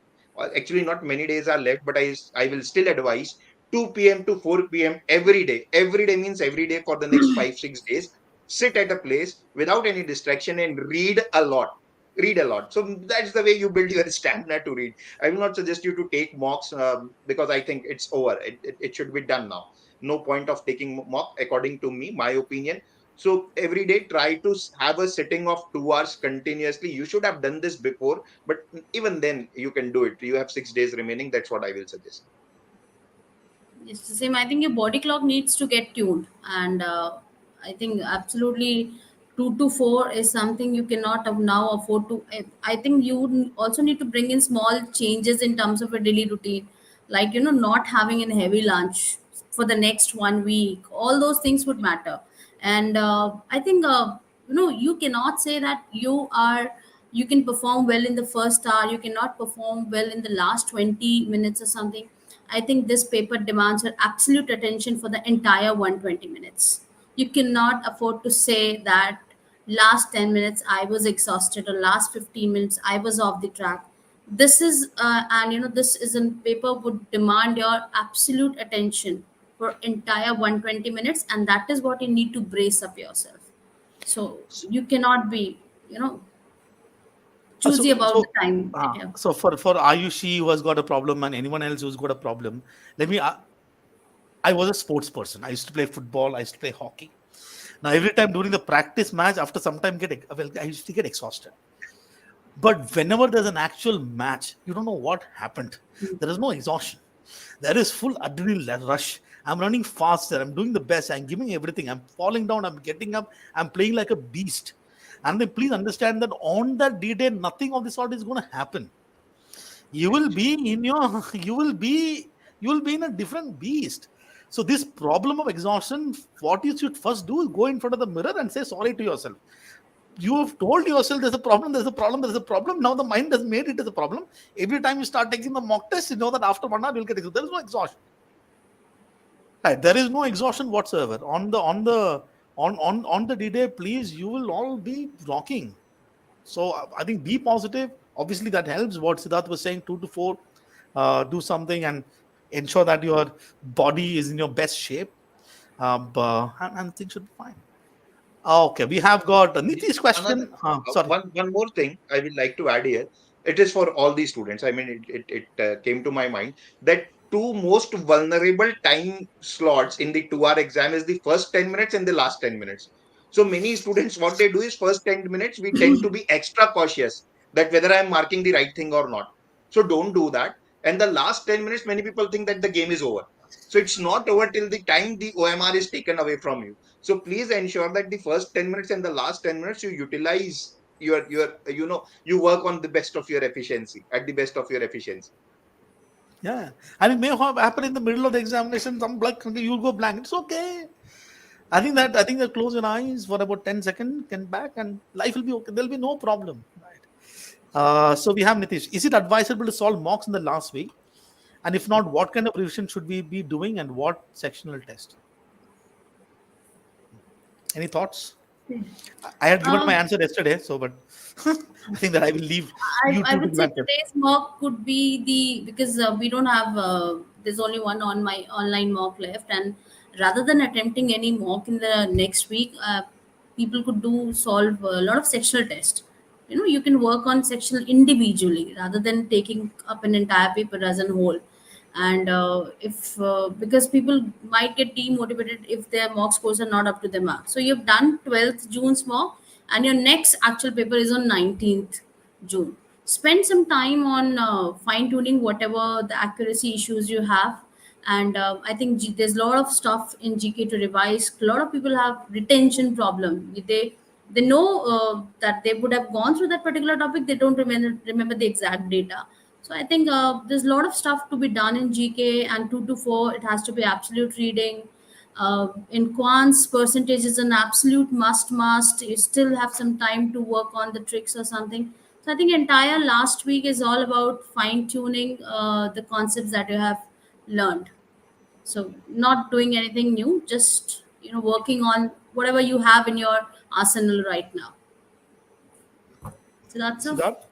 Actually, not many days are left, but I will still advise 2 p.m. to 4 p.m. every day. Every day means every day for the next 5 6 days. Sit at a place without any distraction and read a lot. Read a lot. So that's the way you build your stamina to read. I will not suggest you to take mocks because I think it's over. It should be done now. No point of taking mock, according to me, my opinion. So every day, try to have a sitting of 2 hours continuously. You should have done this before, but even then, you can do it. You have 6 days remaining. That's what I will suggest. It's the same. I think your body clock needs to get tuned, and I think absolutely 2 to 4 is something you cannot now afford to. I think you would also need to bring in small changes in terms of a daily routine, like not having a heavy lunch for the next 1 week. All those things would matter, and I think you cannot say that you can perform well in the first hour, you cannot perform well in the last 20 minutes or something. I think this paper demands your absolute attention for the entire 120 minutes. You cannot afford to say that last 10 minutes I was exhausted, or last 15 minutes I was off the track. This is and this is a paper would demand your absolute attention for entire 120 minutes, and that is what you need to brace up yourself. So you cannot be Uh, choosy so about the so time that you have. so for Ayushi who has got a problem and anyone else who's got a problem, let me. I was a sports person. I used to play football. I used to play hockey. Now every time during the practice match, after some time, I used to get exhausted. But whenever there's an actual match, you don't know what happened. There is no exhaustion. There is full adrenaline rush. I'm running faster. I'm doing the best. I'm giving everything. I'm falling down. I'm getting up. I'm playing like a beast. And then please understand that on that D-Day, nothing of this sort is going to happen. You will be in your, you will be in a different beast. So this problem of exhaustion, what you should first do is go in front of the mirror and say sorry to yourself. You have told yourself there's a problem, there's a problem, there's a problem. Now the mind has made it as a problem. Every time you start taking the mock test, you know that after 1 hour you'll get exhausted. There is no exhaustion. Right. There is no exhaustion whatsoever. On the D-Day, please, you will all be rocking. So I think be positive. Obviously, that helps. What Siddharth was saying, 2 to 4, do something and ensure that your body is in your best shape, and things should be fine. Okay, we have got Niti's Another question. Sorry. one more thing I will like to add here. It is for all the students. I mean, it came to my mind that two most vulnerable time slots in the 2 hour exam is the first 10 minutes and the last 10 minutes. So many students, what they do is first 10 minutes we tend to be extra cautious that whether I am marking the right thing or not. So don't do that. And the last 10 minutes, many people think that the game is over. So it's not over till the time the OMR is taken away from you. So please ensure that the first 10 minutes and the last 10 minutes you utilize you work on the best of your efficiency, at the best of your efficiency. Yeah, and it may have happened in the middle of the examination. Some blank, you'll go blank. It's okay. I think that close your eyes for about 10 seconds, can back, and life will be okay. There'll be no problem. Right. So we have Nitish. Is it advisable to solve mocks in the last week? And if not, what kind of revision should we be doing, and what sectional test? Any thoughts? I had given my um, answer yesterday, so but I think that I will leave you I two to would say give answer. today's mock could be because we don't have there's only one on my online mock left, and rather than attempting any mock in the next week, people could do solve a lot of sectional tests. You can work on sectional individually rather than taking up an entire paper as a whole. And if because people might get demotivated if their mock scores are not up to the mark. So you've done 12th June's mock, and your next actual paper is on 19th June. Spend some time on fine tuning whatever the accuracy issues you have. And I think there's a lot of stuff in GK to revise. A lot of people have retention problem. They know that they would have gone through that particular topic. They don't remember the exact data. So I think there's a lot of stuff to be done in GK, and 2 to 4 it has to be absolute reading. In Quant's, percentage is an absolute must. You still have some time to work on the tricks or something. So I think entire last week is all about fine tuning the concepts that you have learned. So not doing anything new, just working on whatever you have in your arsenal right now. So that's a Siddharth?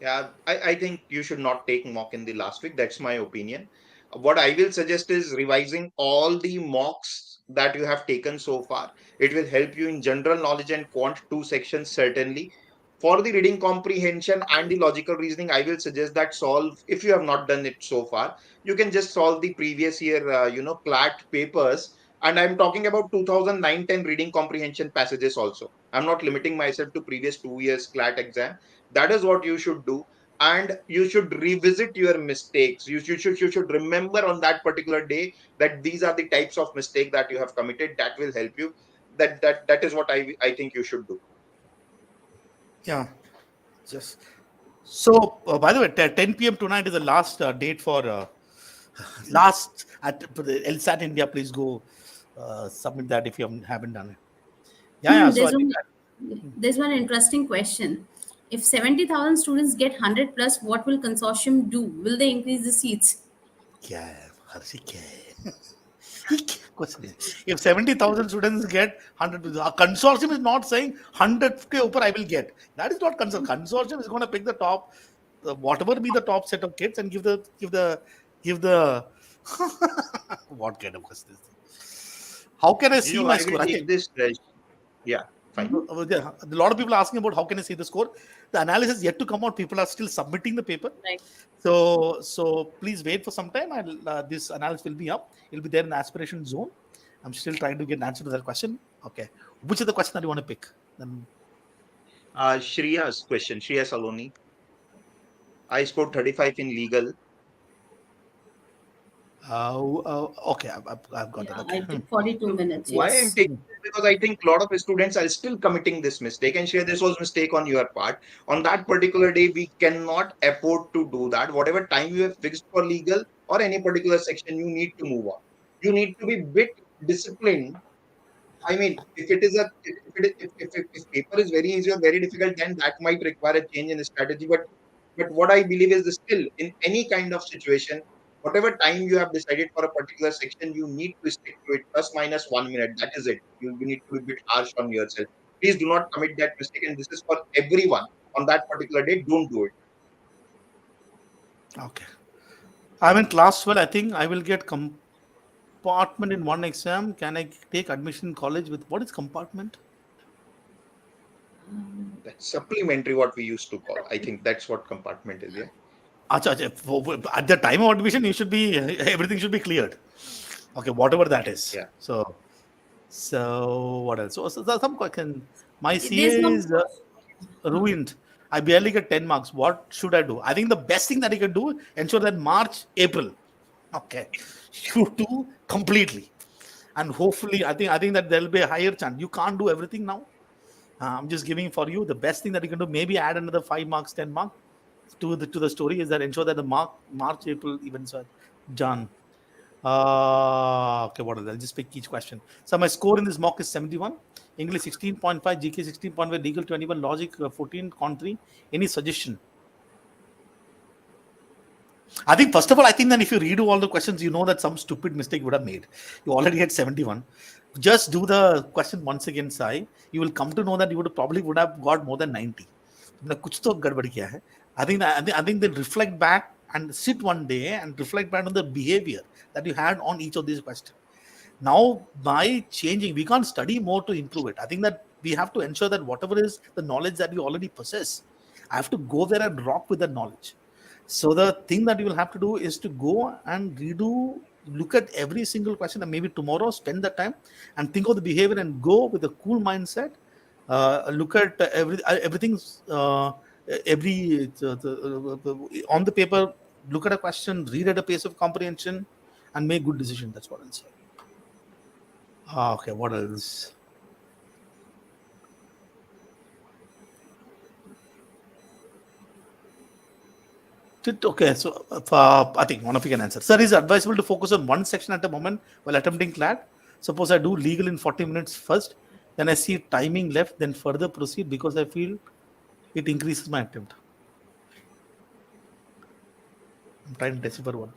Yeah, I think you should not take mock in the last week. That's my opinion. What I will suggest is revising all the mocks that you have taken so far. It will help you in general knowledge and quant two sections, certainly. For the reading comprehension and the logical reasoning, I will suggest that solve, if you have not done it so far, you can just solve the previous year, CLAT papers. And I'm talking about 2009-10 reading comprehension passages also. I'm not limiting myself to previous 2 years CLAT exam. That is what you should do. And you should revisit your mistakes. You should remember on that particular day that these are the types of mistake that you have committed. That will help you. That is what I think you should do. Yeah. Just so. By the way, 10 p.m. tonight is the last date for last at LSAT India. Please go submit that if you haven't done it. Yeah, yeah. Hmm, So I think there's one interesting question. If 70,000 students get 100 plus, what will consortium do? Will they increase the seats? क्या है हर्षी क्या है question is, if 70,000 students get 100, a consortium is not saying 100K upper I will get. That is not consortium. Consortium is going to pick the top, whatever be the top set of kids, and give the what kind of question is this? How can I see my I will score? I take think this. Yeah, fine. a lot of people are asking about how can I see the score. The analysis is yet to come out. People are still submitting the paper. Right. So please wait for some time. This analysis will be up. It'll be there in the aspiration zone. I'm still trying to get an answer to that question. Okay, which is the question that you want to pick? Then Shreya's question, Shreya Saloni. I scored 35 in legal. okay, I've got that. Yeah, Okay. I took 42 minutes. Why I'm Yes. taking this? Because I think a lot of students are still committing this mistake. And Shreya, this was mistake on your part. On that particular day, we cannot afford to do that. Whatever time you have fixed for legal or any particular section, you need to move on. You need to be bit disciplined. I mean, if it is a if paper is very easy or very difficult, then that might require a change in strategy. But what I believe is still in any kind of situation, whatever time you have decided for a particular section, you need to stick to it. Plus minus 1 minute. That is it. You need to be a bit harsh on yourself. Please do not commit that mistake. And this is for everyone on that particular day. Don't do it. Okay. I'm in class 12. I think I will get compartment in one exam. Can I take admission in college with what is compartment? That's supplementary, what we used to call. I think that's what compartment is. Yeah. Acha, at the time of admission, everything should be cleared. Okay, whatever that is. Yeah. So what else? So some question. My CA There's no. is ruined. I barely get 10 marks. What should I do? I think the best thing that you can do, ensure that March, April, okay, you do completely, and hopefully, I think that there will be a higher chance. You can't do everything now. I'm just giving for you the best thing that you can do. Maybe add another 5 marks, 10 marks to the story. Is that ensure that the March, April events are done. Okay, what is that? I'll just pick each question. So my score in this mock is 71. English 16.5, GK 16.5, legal 21, logic 14, con 3. Any suggestion? I think first of all, I think that if you redo all the questions, you know that some stupid mistake would have made. You already had 71. Just do the question once again, Sai. You will come to know that you would have got more than 90. कुछ तो गड़बड़ किया है. I think they reflect back and sit one day and reflect back on the behavior that you had on each of these questions. Now, by changing, we can't study more to improve it. I think that we have to ensure that whatever is the knowledge that you already possess, I have to go there and rock with that knowledge. So the thing that you will have to do is to go and look at every single question, and maybe tomorrow spend that time and think of the behavior and go with a cool mindset. Look at everything, on the paper. Look at a question, read at a pace of comprehension, and make good decision. That's what I'll say. Okay, what else? Okay, so I think one of you can answer. Sir, is it advisable to focus on one section at a moment while attempting CLAT? Suppose I do legal in 40 minutes first, then I see timing left, then further proceed because I feel it increases my attempt. I'm trying to decipher one.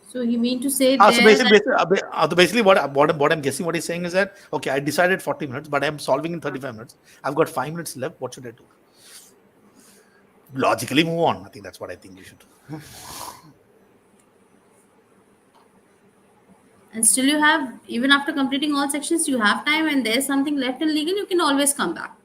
So you mean to say So there basically what I'm guessing, what he's saying is that, okay, I decided 40 minutes, but I'm solving in 35 minutes. I've got 5 minutes left. What should I do? Logically move on. I think that's what I think you should do. and still you have, even after completing all sections, you have time and there's something left in legal, you can always come back.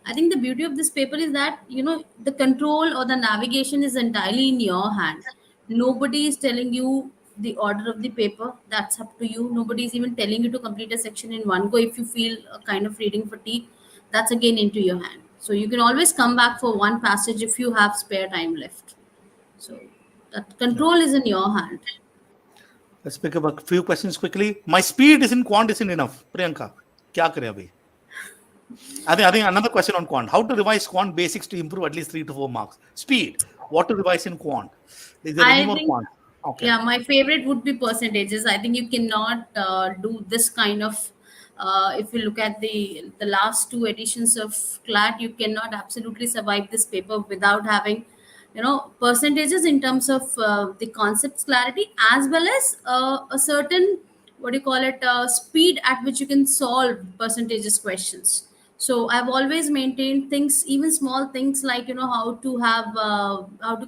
I think the beauty of this paper is that, the control or the navigation is entirely in your hand. Nobody is telling you the order of the paper. That's up to you. Nobody is even telling you to complete a section in one go. If you feel a kind of reading fatigue, that's again into your hand. So you can always come back for one passage if you have spare time left. So that control is in your hand. Let's pick up a few questions quickly. My speed is in Quant isn't enough. Priyanka, kya kare abhi? I think another question on Quant. How to revise Quant basics to improve at least 3 to 4 marks? Speed. What to revise in Quant? Is there any more Quant? Okay. Yeah, my favorite would be percentages. I think you cannot do this kind of. If you look at the last 2 editions of CLAT, you cannot absolutely survive this paper without having percentages in terms of the concepts clarity, as well as a certain, what do you call it, speed at which you can solve percentages questions. So I've always maintained things, even small things like, how to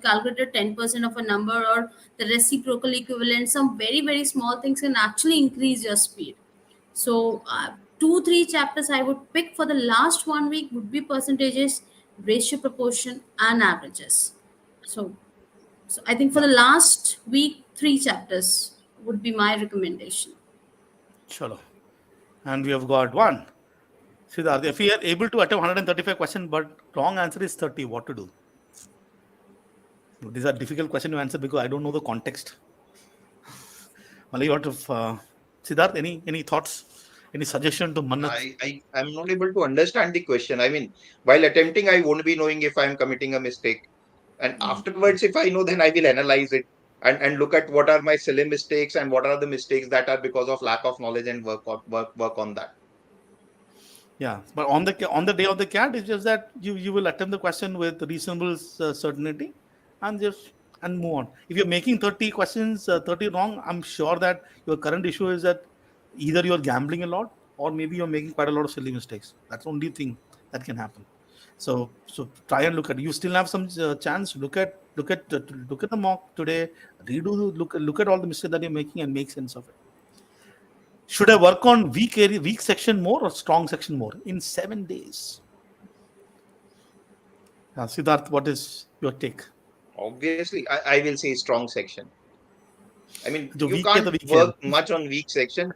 calculate a 10% of a number, or the reciprocal equivalent. Some very very small things can actually increase your speed. So, 2 3 chapters I would pick for the last 1 week would be percentages, ratio, proportion, and averages. So, so I think for Yeah, the last week, 3 chapters would be my recommendation. chalo. And we have got one. Siddharth, if we are able to attempt 135 questions, but wrong answer is 30, what to do? These are difficult questions to answer because I don't know the context. Only what of Siddharth? Any thoughts? Any suggestion to Mannat? I'm not able to understand the question. I mean, while attempting, I won't be knowing if I'm committing a mistake. And afterwards, if I know, then I will analyze it and look at what are my silly mistakes and what are the mistakes that are because of lack of knowledge and work on that. Yeah, but on the day of the CAT, it's just that you will attempt the question with reasonable certainty, and just and move on. If you're making 30 questions, 30 wrong, I'm sure that your current issue is that either you're gambling a lot or maybe you're making quite a lot of silly mistakes. That's the only thing that can happen. So try and look at. You still have some chance. Look at the mock today. Look at all the mistakes that you're making and make sense of it. Should I work on weak section more or strong section more in 7 days? Siddharth, what is your take? Obviously, I will say strong section. I mean, जो you weak है तो can't weak है. work much on weak section,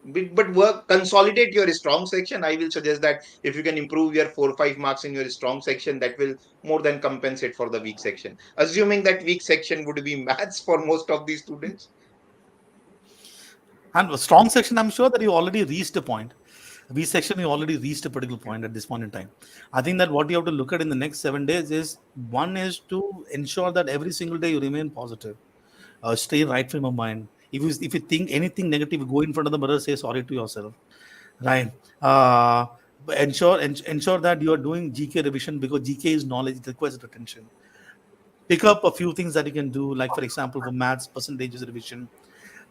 but work consolidate your strong section. I will suggest that if you can improve your 4 or 5 marks in your strong section, that will more than compensate for the weak section. Assuming that weak section would be maths for most of these students. And strong section, I'm sure that you already reached a point. Weak section, you already reached a particular point at this point in time. I think that what you have to look at in the next 7 days is one is to ensure that every single day you remain positive. Stay right frame of mind. If you think anything negative, go in front of the mirror, say sorry to yourself. Right. Uh, ensure that you are doing GK revision because GK is knowledge, it requires attention. Pick up a few things that you can do, like for example, for maths, percentages revision.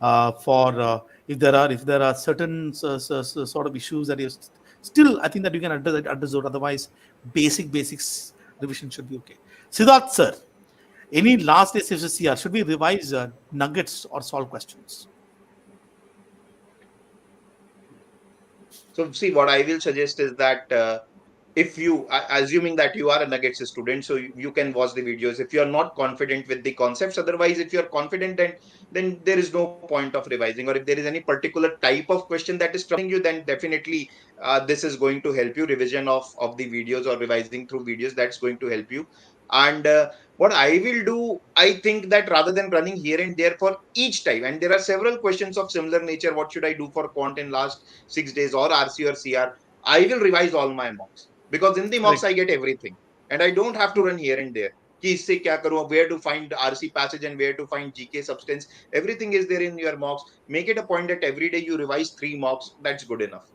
For if there are certain sort of issues that you still, I think that you can address those. Otherwise, basics revision should be okay. Siddharth sir, any last day CR, should we revise nuggets or solve questions? So see, what I will suggest is that if you assuming that you are a nuggets student, so you can watch the videos if you are not confident with the concepts. Otherwise, if you are confident, then there is no point of revising. Or if there is any particular type of question that is troubling you, then definitely this is going to help you. Revision of the videos or revising through videos, that's going to help you. And what I will do, I think that rather than running here and there for each time, and there are several questions of similar nature, what should I do for quant in last 6 days or RC or CR, I will revise all my mocks, because in the mocks I Correct. get everything and I don't have to run here and there. कि इससे क्या करूं, where to find RC passage and where to find GK substance, everything is there in your mocks. Make it a point that every day you revise 3 mocks. That's good enough.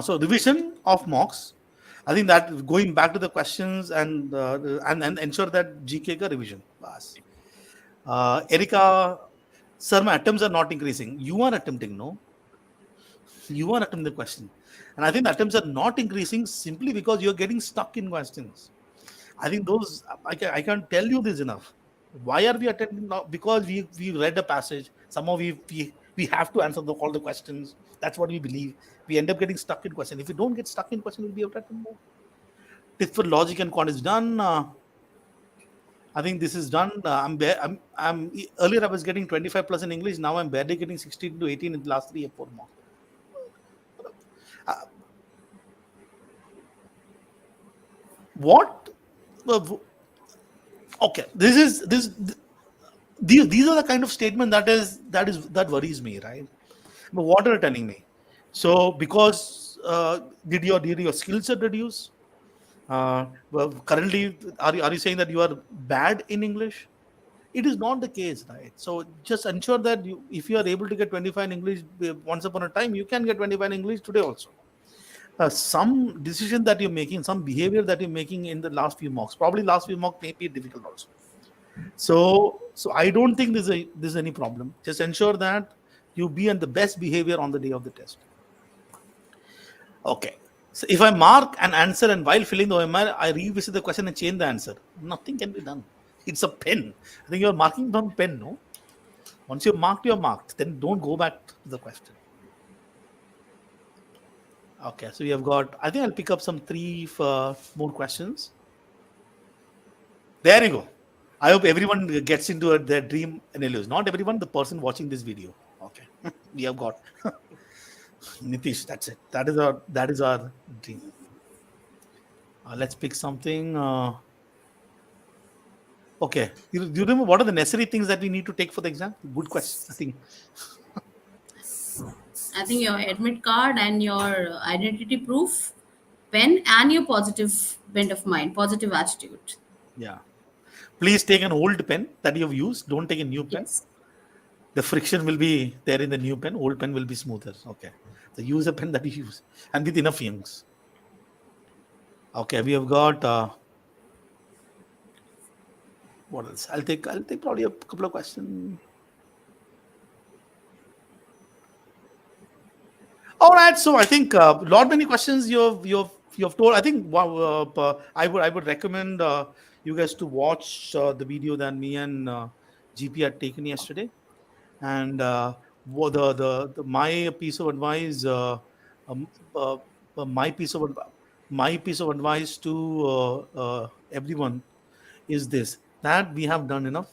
So revision of mocks. I think that going back to the questions and ensure that GK ka revision. Bas. Erika, sir, my attempts are not increasing. You are attempting, no? You are attempting the question. And I think the attempts are not increasing simply because you're getting stuck in questions. I think I can't tell you this enough. Why are we attempting now? Because we read a passage. Somehow we have to answer all the questions. That's what we believe. We end up getting stuck in question. If we don't get stuck in question, we'll be able to attempt more. Tip for logic and quant is done. I think this is done. I'm earlier I was getting 25 plus in English. Now I'm barely getting 16 to 18 in the last 3 or 4 months. What? Okay, these are the kind of statement that worries me, right? But what are you telling me? So because did your skill set reduce? Well, currently, are you saying that you are bad in English? It is not the case, right? So just ensure that if you are able to get 25 in English once upon a time, you can get 25 in English today also. some decision that you're making, some behavior that you're making in the last few mocks. Probably last few mock may be difficult also. So I don't think there's any problem. Just ensure that you be on the best behavior on the day of the test. Okay. So if I mark an answer and while filling the OMR, I revisit the question and change the answer, nothing can be done. It's a pen. I think you're marking from pen, no? Once you're marked. Then don't go back to the question. Okay, so we have got, I think I'll pick up some 3 more questions. There you go. I hope everyone gets into their dream analysis. Not everyone, the person watching this video. Okay, we have got Nitish. That's it. That is our dream. Let's pick something. Okay, do you remember what are the necessary things that we need to take for the exam? Good question. I think your admit card and your identity proof, pen, and your positive bent of mind, positive attitude. Yeah. Please take an old pen that you have used. Don't take a new pen. Yes. The friction will be there in the new pen. Old pen will be smoother. Okay. So use a pen that you use and with enough inks. Okay, we have got what else? I'll take probably a couple of questions. All right, so I think lot many questions you've told. I think I would recommend you guys to watch the video that me and GP had taken yesterday, and my piece of advice, um, uh, my piece of advice to everyone is this: that we have done enough.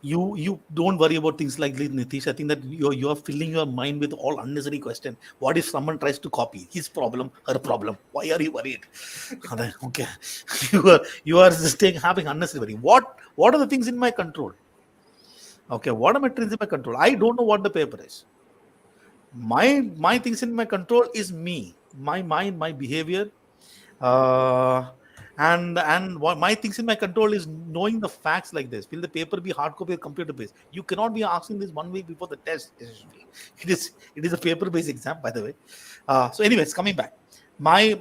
You don't worry about things like this, Nitish. I think that you're filling your mind with all unnecessary questions. What if someone tries to copy? His problem, her problem. Why are you worried? Okay, you are just having unnecessary worry. What are the things in my control? Okay, what are my things in my control? I don't know what the paper is. My things in my control is me, my mind, my behavior. And what my things in my control is knowing the facts like this. Will the paper be hard copy or computer based? You cannot be asking this 1 week before the test. It is a paper based exam, by the way. So anyways, coming back, my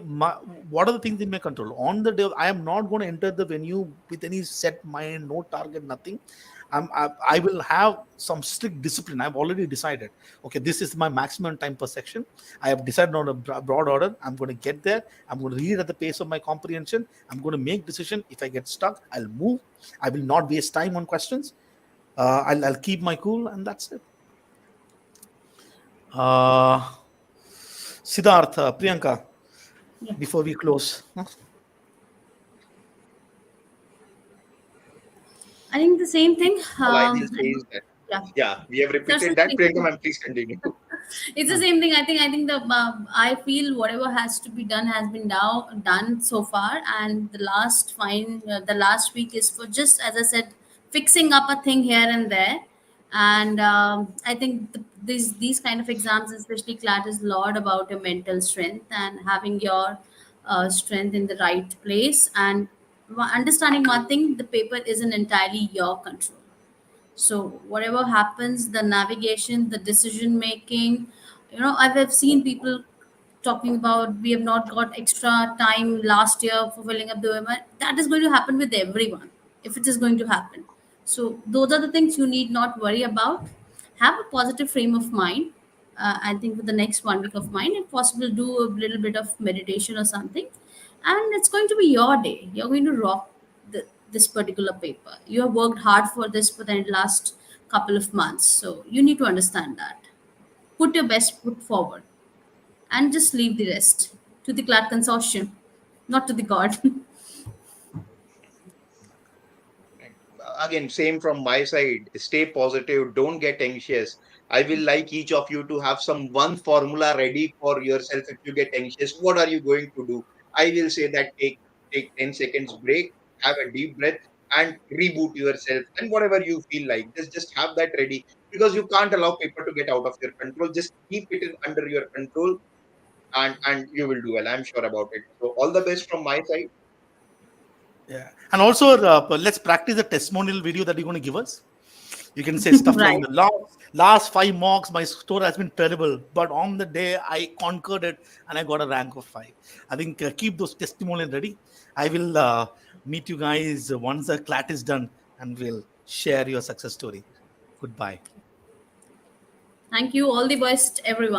what are the things in my control on the day? I am not going to enter the venue with any set mind, no target, nothing. I will have some strict discipline. I've already decided. Okay, this is my maximum time per section. I have decided on a broad order. I'm going to get there. I'm going to read at the pace of my comprehension. I'm going to make decision. If I get stuck, I'll move. I will not waste time on questions. I'll keep my cool, and that's it. Siddharth, Priyanka, Yeah. before we close. I think the same thing. All I will say is that, Yeah. yeah, we have That's repeated the that. thing. Priyanka ma'am, please continue. It's the same thing. I think the I feel whatever has to be done has been now done so far, and the last week is for, just as I said, fixing up a thing here and there. And I think these kind of exams, especially CLAT, is a lot about your mental strength and having your strength in the right place, and understanding one thing: the paper isn't entirely your control. So whatever happens, the navigation, the decision making, I've seen people talking about we have not got extra time last year for filling up the OMR. That is going to happen with everyone if it is going to happen. So those are the things you need not worry about. Have a positive frame of mind. I think for the next 1 week of mine, if possible, do a little bit of meditation or something, and it's going to be your day. You're going to rock this particular paper. You have worked hard for this for the last couple of months, so you need to understand that. Put your best foot forward, and just leave the rest to the CLAT consortium, not to the god. Again, same from my side. Stay positive. Don't get anxious. I will like each of you to have some one formula ready for yourself. If you get anxious, what are you going to do? I will say that take 10 seconds break, have a deep breath, and reboot yourself. And whatever you feel like, just have that ready, because you can't allow paper to get out of your control. Just keep it under your control, and you will do well. I'm sure about it. So all the best from my side. Yeah, and also let's practice the testimonial video that you're going to give us. You can say stuff like Right. the Last 5 mocks, my score has been terrible, but on the day I conquered it and I got a rank of 5. I think keep those testimonials ready. I will meet you guys once the CLAT is done, and we'll share your success story. Goodbye. Thank you. All the best, everyone.